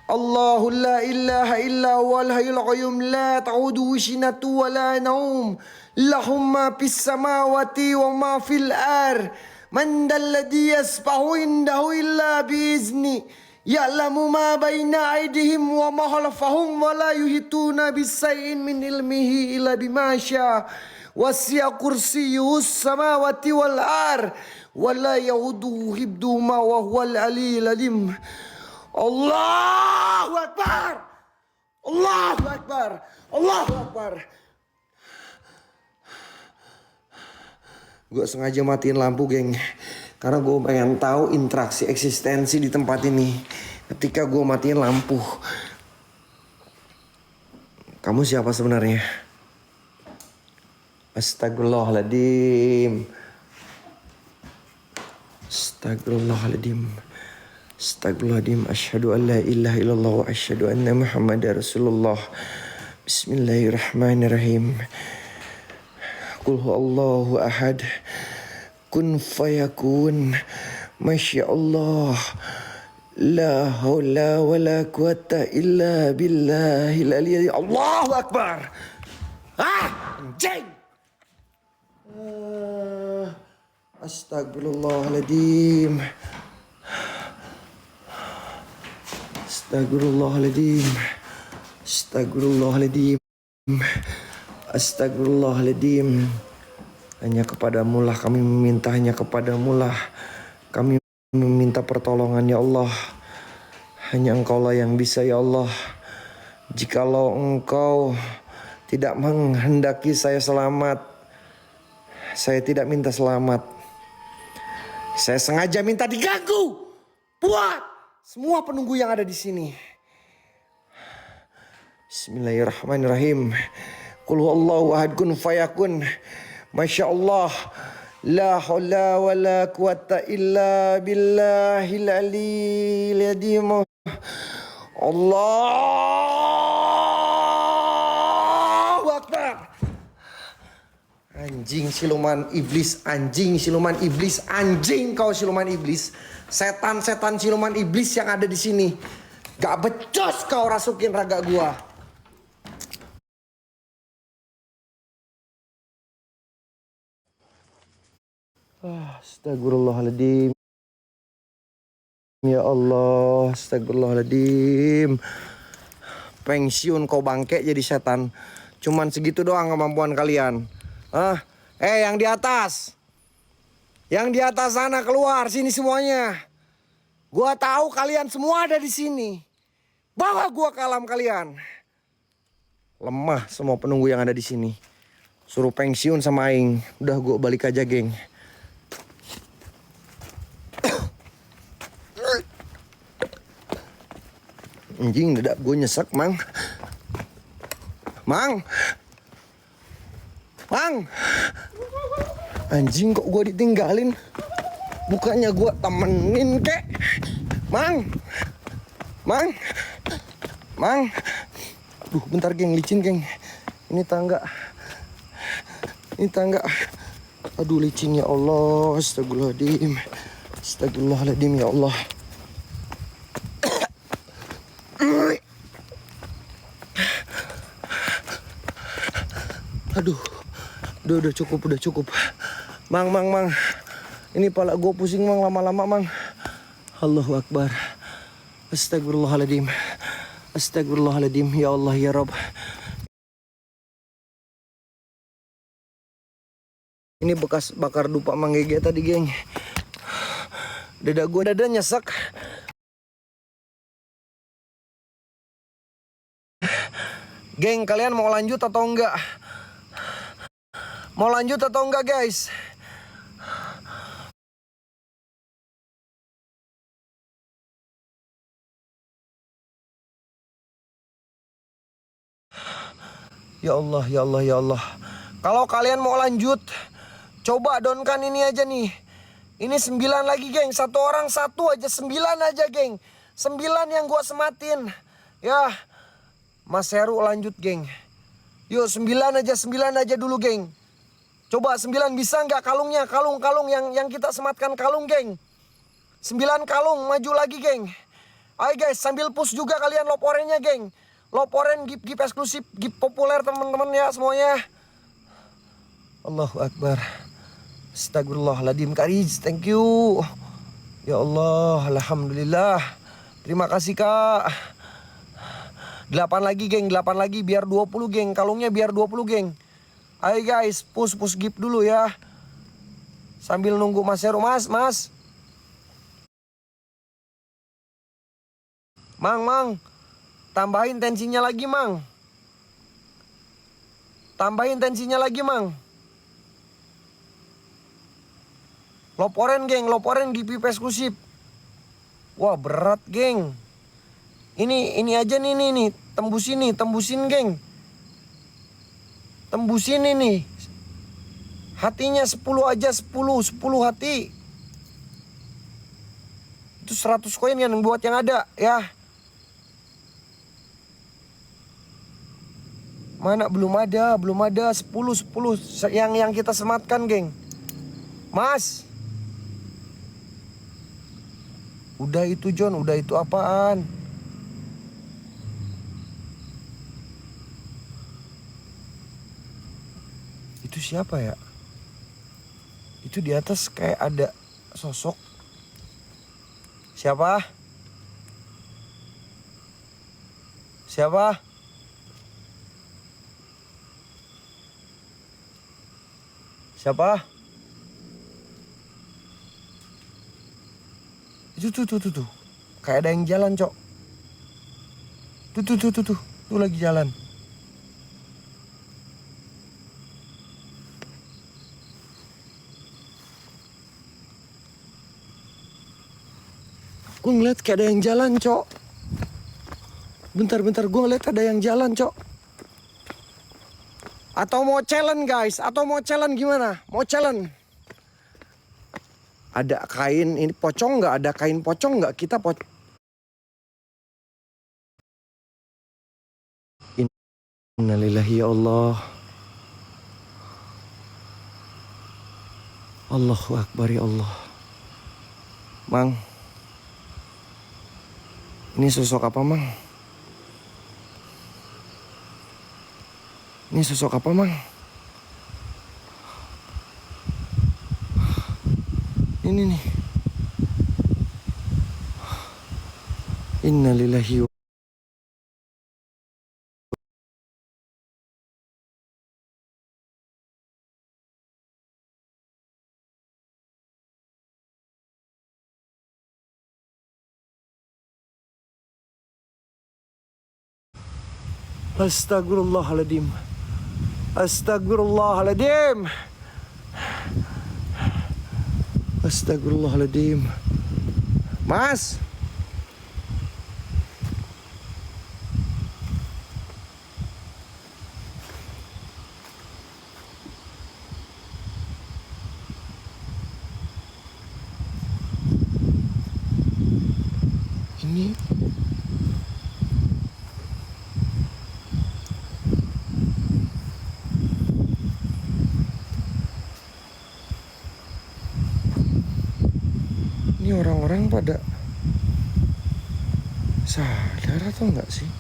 Allahu la ilaha illa huwal hayyul qayyum la ta'uduhu sinatu wa la naum. Lahum ma fis samawati wa ma fil ar. Man dalladhi yasbahu indahu illa biizni. Ya'lamu ma baina aydihim wa ma khalfahum wa la yuhituna bisayyin min ilmihi illa bima syaa. Wasi'a kursiyyuhus samawati wal ar wa la yauduhu hibduhuma wa huwal aliyyul azim. Allahu Akbar. Allahu Akbar. Allahu Akbar. Gue sengaja matiin lampu, geng, karena gue pengen tahu interaksi eksistensi di tempat ini ketika gue matiin lampu. Kamu siapa sebenarnya? Astagfirullahaladzim. Astagfirullahaladzim. Astagfirullahaladzim. Asyhadu an la ilaha illallah wa asyhadu anna Muhammadar Rasulullah. Bismillahirrahmanirrahim. Qul huwallahu ahad. Kun fayakun. Masya Allah. La haula wa la quwata illa billahil aliyyil. Allahu Akbar. Anjing. Astagfirullahaladzim. Astagfirullahaladzim. Astagfirullahaladzim. Astagfirullahaladzim. Hanya kepadamu lah kami meminta, hanya kepadamu lah kami meminta pertolongan ya Allah. Hanya Engkau lah yang bisa ya Allah. Jikalau Engkau tidak menghendaki saya selamat, saya tidak minta selamat. Saya sengaja minta diganggu buat semua penunggu yang ada di sini. Bismillahirrahmanirrahim. Qul huwallahu ahad kun fayakun. Masya Allah. La haula wa la quwata illa billahil aliyyil azim. Allahu Akbar. Anjing siluman iblis, anjing siluman iblis, anjing kau siluman iblis. Setan-setan siluman iblis yang ada di sini. Gak becus kau rasukin raga gua. Astagfirullahaladzim. Ya Allah, astagfirullahaladzim. Pensiun kau bangke jadi setan. Cuman segitu doang kemampuan kalian. Yang di atas. Yang di atas sana keluar sini semuanya. Gua tahu kalian semua ada di sini. Bawa gua ke alam kalian. Lemah semua penunggu yang ada di sini. Suruh pensiun sama aing. Udah gua balik aja, geng. Anjing dadak gue nyesek, Mang. Mang. Anjing kok gue ditinggalin. Bukannya gue temenin kek. Mang. Aduh bentar geng, licin geng. Ini tangga. Aduh licin ya Allah. Astagfirullahaladzim ya Allah. Aduh, udah cukup. Mang. Ini pala gue pusing mang lama-lama mang. Allahu Akbar. Astagfirullahaladzim. Astagfirullahaladzim. Ya Allah ya Rabb. Ini bekas bakar dupa Mang Gege tadi geng. Dada gue dada nyesek. Geng, kalian mau lanjut atau enggak? Mau lanjut atau enggak guys? Ya Allah, ya Allah, ya Allah. Kalau kalian mau lanjut, coba donkan ini aja nih. Ini 9 lagi geng. Satu orang satu aja, 9 aja geng. 9 yang gua sematin. Ya, Mas Heru lanjut geng. Yuk 9 aja dulu geng. Coba 9 bisa nggak kalungnya? Kalung yang kita sematkan kalung geng. 9 kalung, maju lagi geng. Ayo guys, sambil push juga kalian loporennya geng. Loporen gift eksklusif, gift populer teman-teman ya semuanya. Allahu Akbar. Astagfirullahaladzim Kariz, thank you. Ya Allah, alhamdulillah. Terima kasih kak. 8 lagi geng, 8 lagi biar 20 geng. Kalungnya biar 20 geng. Ayo guys, push gift dulu ya. Sambil nunggu Mas Heru, mas. Mang. Tambahin tensinya lagi, Mang. Tambahin tensinya lagi, Mang. Loporen, geng. Loporen GP eksklusif. Wah, berat, geng. Ini aja nih. Tembusin, geng. Tembusin ini. Hatinya 10 aja, 10 hati. Itu 100 koin yang buat yang ada, ya. Mana belum ada 10 yang kita sematkan geng. Mas. Udah itu John, udah itu apaan? Itu siapa ya? Itu di atas kayak ada sosok. Siapa? Siapa? Siapa? Itu tuh. Kayak ada yang jalan, Cok. Tuh. Tuh lagi jalan. Gue ngeliat kayak ada yang jalan, Cok. Bentar, gue ngeliat ada yang jalan, Cok. Atau mau challenge guys? Atau mau challenge gimana? Mau challenge? Ada kain ini pocong nggak? Ada kain pocong nggak? Kita Innalillahi ya Allah. Allahu Akbar ya Allah. Mang. Ini sosok apa, Mang? Ini sosok apa, Mang? Ini nih. Innalillahi wa Astagfirullahaladzim. Astagfirullahaladzim. Astagfirullahaladzim. Mas. Ini orang-orang pada sadar atau enggak sih?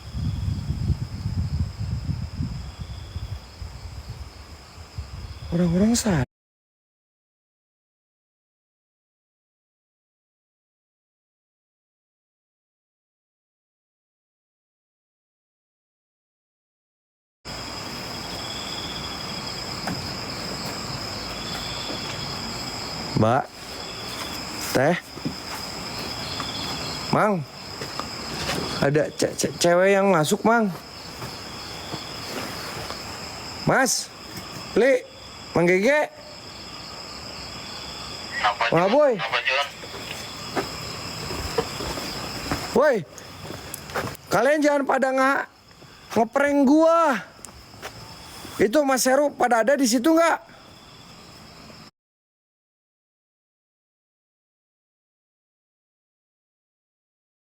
Orang-orang sadar. Mbak. Teh. Mang. Ada cewek yang masuk, Mang. Mas. Li. Mang Gege. Mang Aboy. Woi. Kalian jangan pada ngeprank gua. Itu Mas Heru pada ada di situ nggak?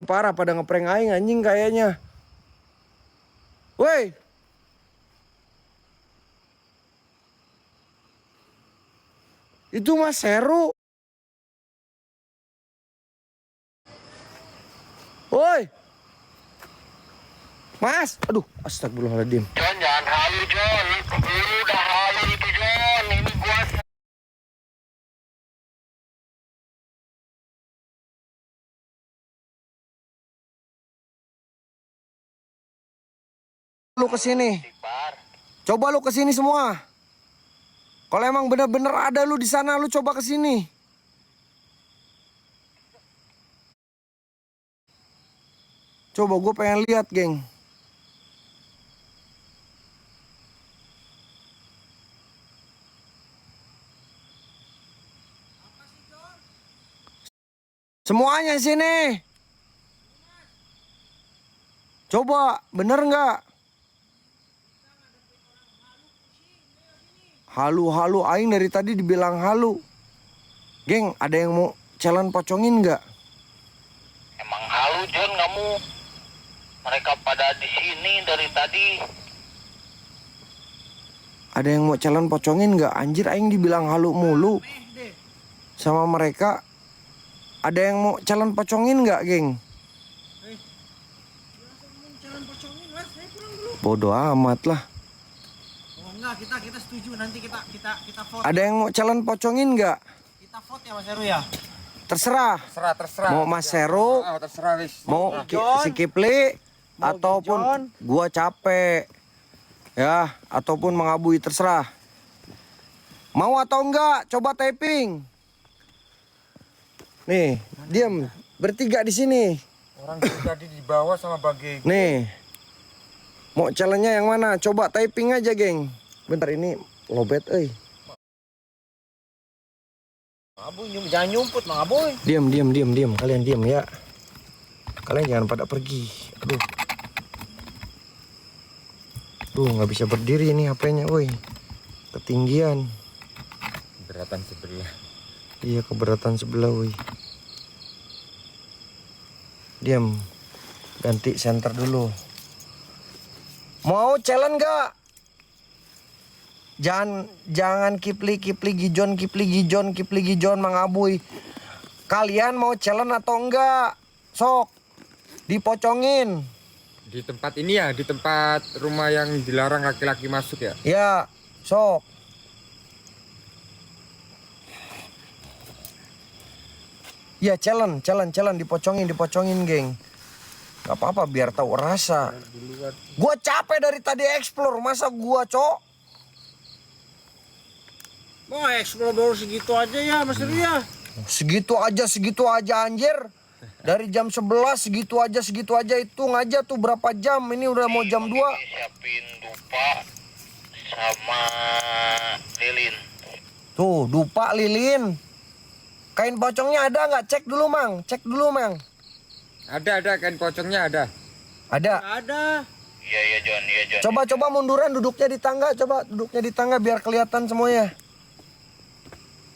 Parah pada ngeprank aing anjing kayaknya. Woi. Itu Mas Heru. Woi. Mas, aduh, astagfirullahaladzim. John, jangan halu, John. Lu udah halu itu, John. Ini gua Lu kesini. Coba lu kesini semua. Kalau emang bener-bener ada lu di sana, lu coba kesini. Coba gue pengen lihat, geng. Semuanya sini. Coba, bener nggak? Halu-halu, aing dari tadi dibilang halu. Geng, ada yang mau challenge pocongin nggak? emang halu, John, kamu. Mereka pada di sini dari tadi. Ada yang mau challenge pocongin nggak? Anjir, aing dibilang halu mulu sama mereka. Ada yang mau challenge pocongin nggak, geng? Bodoh amat lah. Oh enggak, kita setuju, nanti kita vote. Ada yang mau challenge pocongin nggak? Kita vote ya Mas Heru ya. Terserah. Terserah. Mau Mas Heru, Terserah wis. mau si Kipli, ataupun gua capek. Ya, ataupun Mang Abui, terserah. Mau atau enggak? Coba typing. Nih, diam. Bertiga di sini. Orang tadi di bawah sama Bagi. Nih. Mau challenge-nya yang mana? Coba typing aja, geng. Bentar ini lobet, euy. Aboy, jangan nyumput, Mang Aboy. Diam. Kalian diam ya. Kalian jangan pada pergi. Aduh. Duh, nggak bisa berdiri nih HP-nya, woi. Ketinggian. Beratan sebelah. Iya, keberatan sebelah, woi. Diam. Ganti center dulu. Mau challenge nggak? Jangan Kipli Gijon, Mang Abuy. Kalian mau challenge atau enggak? Sok. Dipocongin. Di tempat ini ya, di tempat rumah yang dilarang laki-laki masuk ya? Ya, sok. Ya, challenge, dipocongin, geng. Gak apa-apa, biar tahu rasa. Gua capek dari tadi explore, masa gua, Cok? Mau explore baru segitu aja ya Mas Heru ya. Segitu aja anjir. Dari jam 11 segitu aja, hitung aja tuh berapa jam. Ini udah mau jam 2. Siapin dupa sama lilin. Tuh, dupa, lilin. Kain pocongnya ada nggak? Cek dulu, Mang. Ada kain pocongnya ada. Ada. Ada. Iya, John. Coba munduran, duduknya di tangga, biar kelihatan semuanya.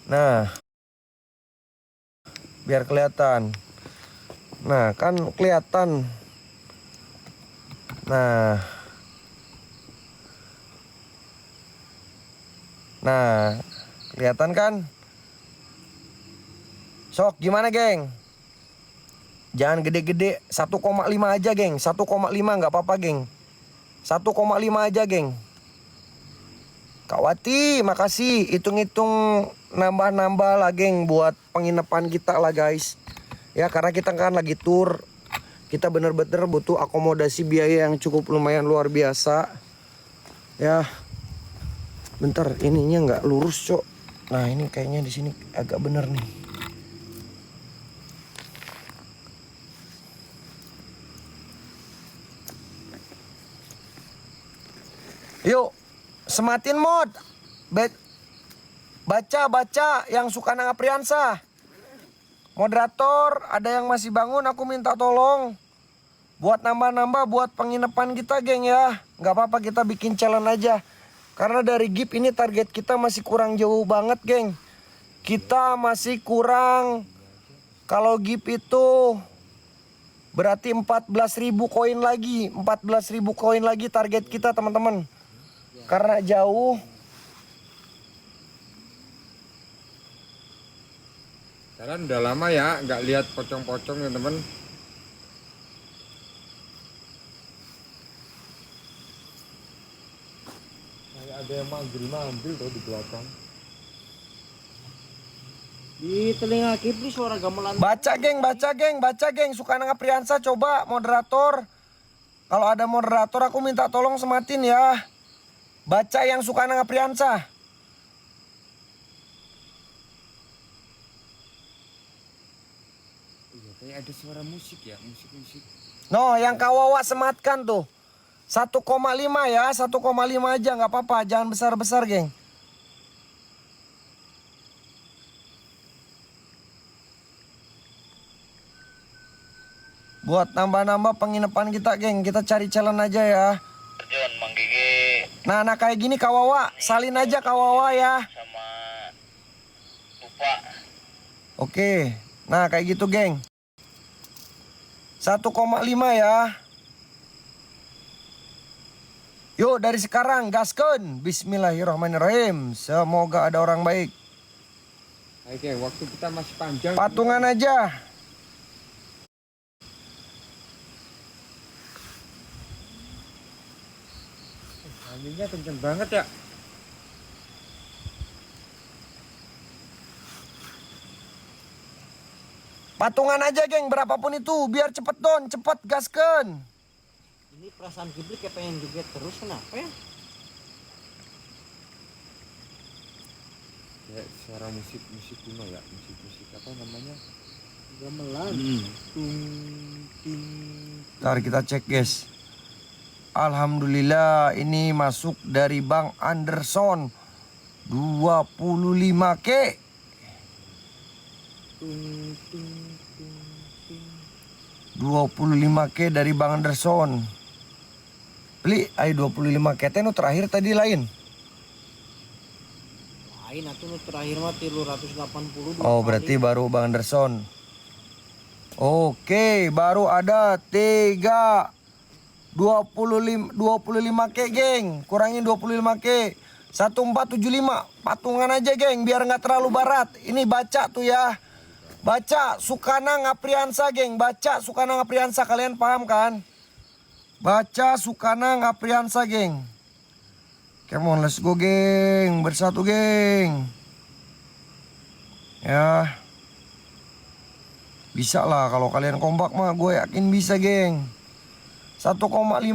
Nah. Biar kelihatan. Nah, kan kelihatan. Nah, kelihatan kan? Sok, gimana, geng? Jangan gede-gede, 1,5 aja, geng. 1,5 nggak apa-apa, geng. 1,5 aja, geng. Kak Wati, makasih. Hitung-hitung nambah-nambah lah, geng, buat penginapan kita lah, guys. Ya, karena kita kan lagi tour. Kita bener-bener butuh akomodasi biaya yang cukup lumayan luar biasa. Ya. Bentar, ininya nggak lurus, Cok. Nah ini kayaknya di sini agak bener nih. Yuk, sematin mod. Baca yang suka nang Apriansa. Moderator, ada yang masih bangun, aku minta tolong. Buat nambah-nambah buat penginapan kita, geng ya. Nggak apa-apa, kita bikin challenge aja. Karena dari GIP ini target kita masih kurang jauh banget, geng. Kita masih kurang. Kalau GIP itu berarti 14.000 koin lagi. 14.000 koin lagi target kita, teman-teman. Karena jauh. Kalian udah lama ya nggak lihat pocong-pocong ya teman. Kayak ada yang manggil tuh di belakang. Di telinga Kipli suara gamelan. Baca geng. Suka nang Apriansa, coba moderator. Kalau ada moderator aku minta tolong sematin ya. Baca yang suka nang Apriansa. Iya, kayak ada suara musik ya, musik. No, yang kawawa sematkan tuh. 1,5 ya, 1,5 aja nggak apa-apa, jangan besar-besar, geng. Buat nambah-nambah penginapan kita, geng. Kita cari challenge aja ya. John, Mang Gigi Nah kayak gini kawawa, salin aja kawawa ya. sama Lupa. Oke, nah kayak gitu, geng. 1,5 ya. Yuk dari sekarang gaskeun. Bismillahirrahmanirrahim. Semoga ada orang baik. Oke, waktu kita masih panjang. Patungan aja. Anginnya kenceng banget ya. Patungan aja, geng, berapapun itu, biar cepet don, cepet gaskeun. Ini perasaan Kipli kayak pengen joget terus, kenapa ya? Kayak suara musik kuno ya, musik apa namanya? Gamelan. Ntar kita cek, guys. Alhamdulillah ini masuk dari Bang Anderson 25K. 25K dari Bang Anderson. Beli, ayo 25K tenu terakhir tadi lain. Lain atuh nu terakhir mah 380. Oh, berarti baru Bang Anderson. Oke, baru ada 25K, geng. Kurangin 25K. 1475. Patungan aja, geng, biar nggak terlalu barat. Ini baca tuh ya. Baca Sukana Ngapriansa, geng. Baca Sukana Ngapriansa, kalian paham kan? Baca Sukana Ngapriansa, geng. Come on, let's go, geng. Bersatu, geng. Ya. Bisa lah kalau kalian kompak mah, gue yakin bisa, geng. 1,5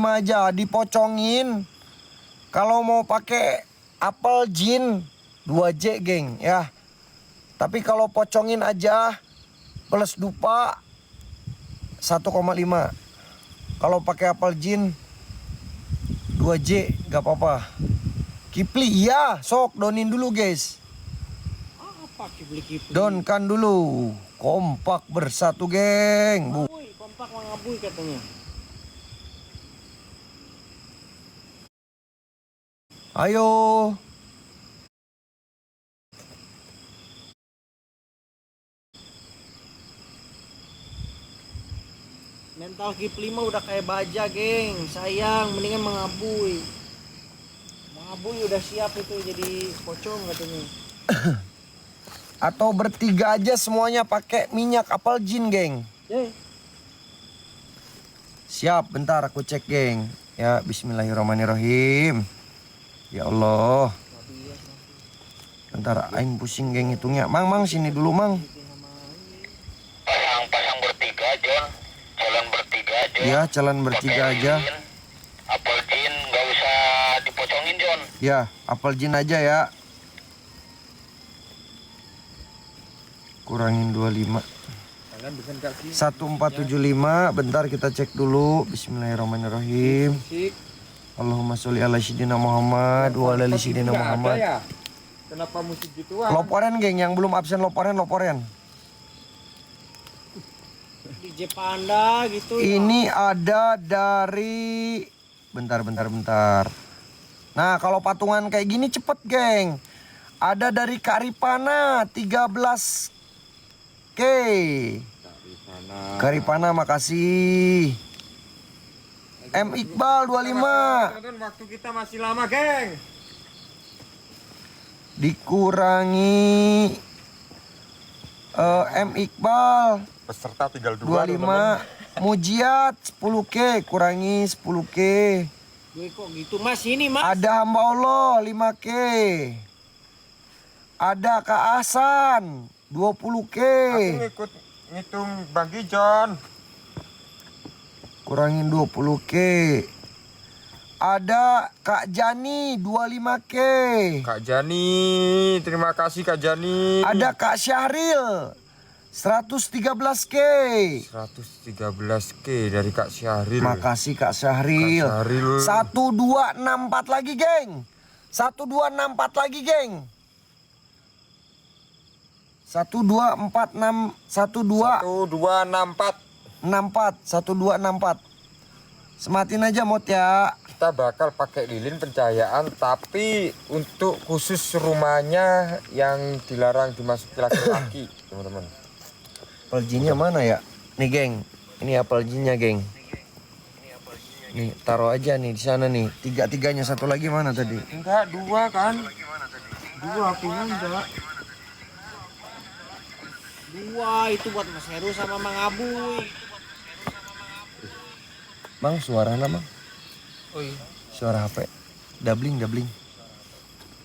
aja dipocongin. Kalau mau pakai apel jin 2J, geng, ya. Tapi kalau pocongin aja plus dupa 1,5. Kalau pakai apel jin 2J gak apa-apa. Kipli iya, sok donin dulu, guys. Apa Kipli? Donkan dulu. Kompak bersatu, geng. Abuy, kompak mangabuy katanya. Ayo. Mental Kipli mah udah kayak baja, geng. Sayang, mendingan mangabuy. Mangabuy udah siap itu jadi pocong katanya. Atau bertiga aja semuanya pakai minyak apel jin, geng. Siap, bentar aku cek, geng. Ya, bismillahirrahmanirrahim. Ya Allah. Bentar, aing pusing, geng, hitungnya. Mang, sini dulu, Mang. Pasang bertiga, John. Jalan bertiga, John. Ya, jalan bertiga aja. Apel jin nggak usah dipocongin, John. Ya, apel jin aja ya. kurangin 25. 1475, bentar kita cek dulu. Bismillahirrahmanirrahim. Allahumma sholli ala sayyidina Muhammad wa ala ali sayyidina Muhammad. Kenapa musik gituan? Loporen geng, yang belum absen loporen. DJ Panda gitu. Ini ada dari bentar. Nah, kalau patungan kayak gini cepet, geng. Ada dari Kak Ripana 13K. Kak Ripana makasih. M Iqbal 25. Waktu kita masih lama, geng. Dikurangi M Iqbal Peserta tinggal 25. Mujiat 10K, kurangi 10K. Gue kok gitu Mas, ini Mas. Ada hamba Allah 5K. Ada Kak Hasan 20K. Aku ikut ngitung Bang Gijon. Kurangin 20K. Ada Kak Jani 25K. Kak Jani, terima kasih Kak Jani. Ada Kak Syahril 113K. 113K dari Kak Syahril. Makasih Kak Syahril. Kak Syahril. 1264 lagi, geng. 1264 lagi, geng. 1264. Sematin aja Mot ya. Kita bakal pakai lilin pencahayaan, tapi untuk khusus rumahnya yang dilarang dimasuki laki-laki, teman-teman. Apel jinnya mana ya? Nih, geng. Ini apel jinnya, geng. Nih, taruh aja nih di sana nih. Tiga-tiganya, satu lagi mana tadi? Enggak, dua kan? Dua punya enggak. Dua itu buat Mas Heru sama Mang Abuy. Bang, suara Bang. Oh iya. Suara HP. Doubling.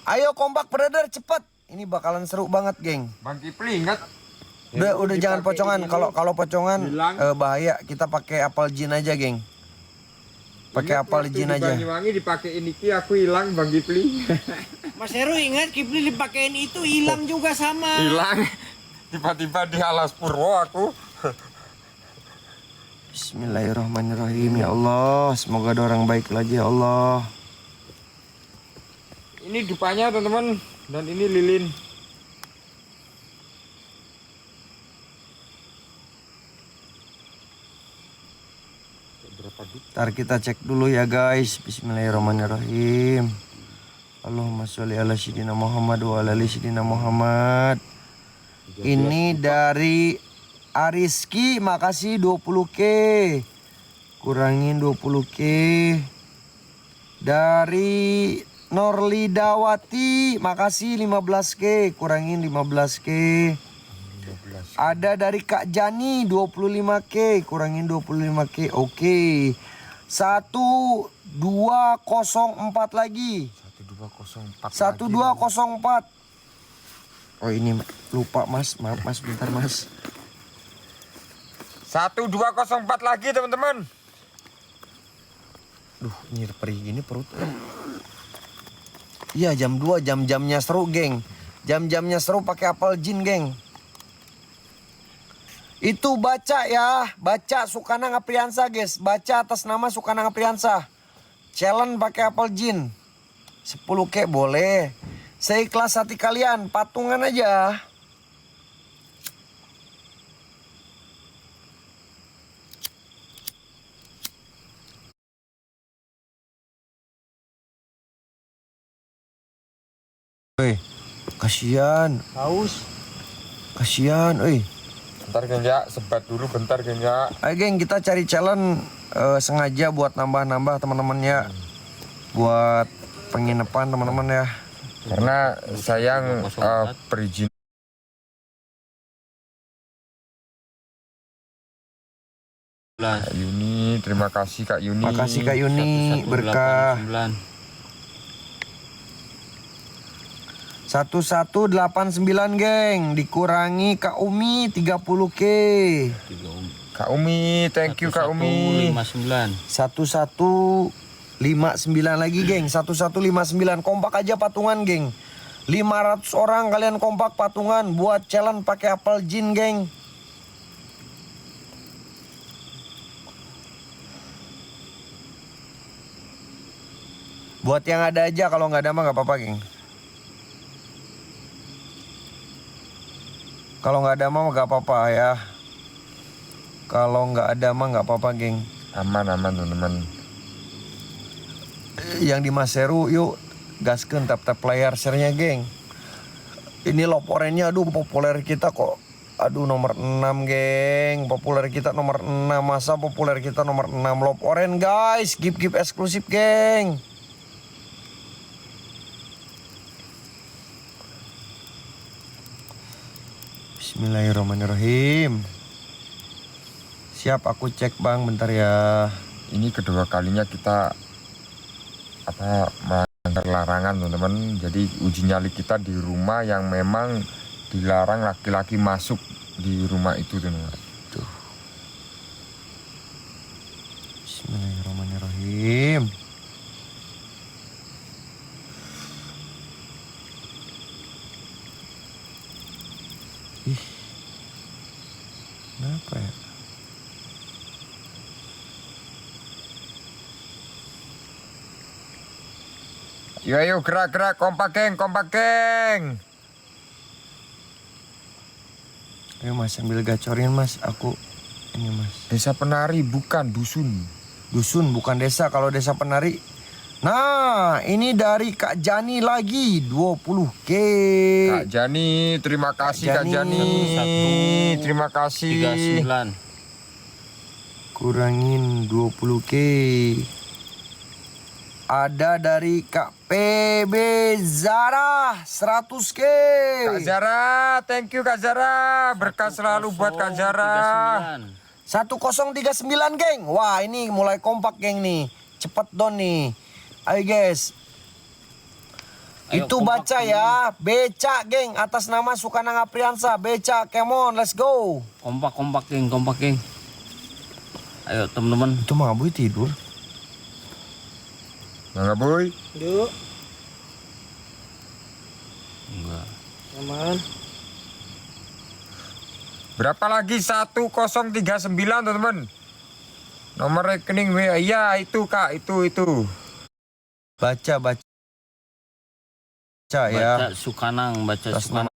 Ayo kompak brother, cepet. Ini bakalan seru banget, geng. Bang Kipli ingat? Udah jangan pocongan. Kalau pocongan bahaya. Kita pakai apel jin aja, geng. Pakai apel jin aja. Banyuwangi dipakai ini aku hilang Bang Kipli. Mas Heru ingat Kipli dipakein itu hilang juga sama. Hilang. Tiba-tiba di Alas Purwo aku. Bismillahirrahmanirrahim. Ya Allah, semoga ada orang baik lagi ya Allah. Ini dupanya teman-teman, dan ini lilin. Ntar kita cek dulu ya guys. Bismillahirrahmanirrahim. Allahumma sholli ala sayyidina Muhammad wa ala ali sayyidina Muhammad. Ini dari Ariski, makasih 20K. Kurangin 20K. Dari Norlidawati, makasih 15K. Kurangin 15K. Ada dari Kak Jani 25K. Kurangin 25K. Oke. 1204 lagi. 1204. Oh ini lupa Mas, maaf Mas, bentar Mas. 1204 lagi teman-teman. Duh, ini perih gini perut. Iya jam 2, jam-jamnya seru geng. Jam-jamnya seru pakai apel jin geng. Itu baca ya, baca Sukana Ngapriansa guys. Baca atas nama Sukana Ngapriansa. Challenge pakai apel jin. 10K boleh. Seikhlas hati kalian, patungan aja. Woi, kasihan. Haus. Kasihan, oi. Bentar Genja, sebat dulu bentar Genja. Ayo geng, kita cari challenge sengaja buat nambah-nambah teman-temannya. Buat penginapan teman-teman ya. Karena sayang perizinan. Kak Yuni, terima kasih Kak Yuni. Makasih Kak Yuni, berkah. 1189 geng, dikurangi Kak Umi 30K. Kak Umi, thank you Kak Umi. 1159 lagi geng, 1159 kompak aja patungan geng. 500 orang kalian kompak patungan buat challenge pakai apel jin, geng. Buat yang ada aja, kalau nggak ada mah nggak apa-apa, geng. Kalau nggak ada mah nggak apa-apa ya. Kalau nggak ada mah nggak apa-apa, geng. Aman teman-teman. Yang di Maseru, yuk gaskeun tap-tap layar share-nya, geng. Ini loporennya, aduh populer kita kok. Aduh nomor 6, geng. Populer kita nomor 6. Masa populer kita nomor 6? Loporen, guys. Gift eksklusif, geng. Bismillahirrahmanirrahim. Siap, aku cek bang, bentar ya. Ini kedua kalinya kita melanggar larangan teman-teman. Jadi uji nyali kita di rumah yang memang dilarang laki-laki masuk di rumah itu teman-teman. Tuh. Bismillahirrahmanirrahim. Ih, kenapa ya? Ayo gerak kompak geng. Ayo mas, sambil gacorin mas, aku ini mas. Desa Penari bukan dusun. Dusun bukan desa, kalau desa penari. Nah, ini dari Kak Jani lagi 20K. Kak Jani, terima kasih Kak Jani. Terima kasih. 39. Kurangin 20K. Ada dari Kak PB Zara 100K. Kak Zara, thank you Kak Zara. Berkah selalu buat Kak Zara. 1039, geng. Wah, ini mulai kompak, geng nih. Cepet don nih. Ayo guys. Ayo, Itu kompak baca dulu. ya. Beca, geng. Atas nama Sukanang Apriansa. Beca, come on, let's go. Kompak geng. Ayo teman-teman. Itu mah Abuy tidur. Enggak boy. Yuk, Enggak. aman. Berapa lagi? 1039 teman-teman. Nomor rekening WA. Iya itu Kak, itu. Baca ya. Baca Sukanang. Atas nama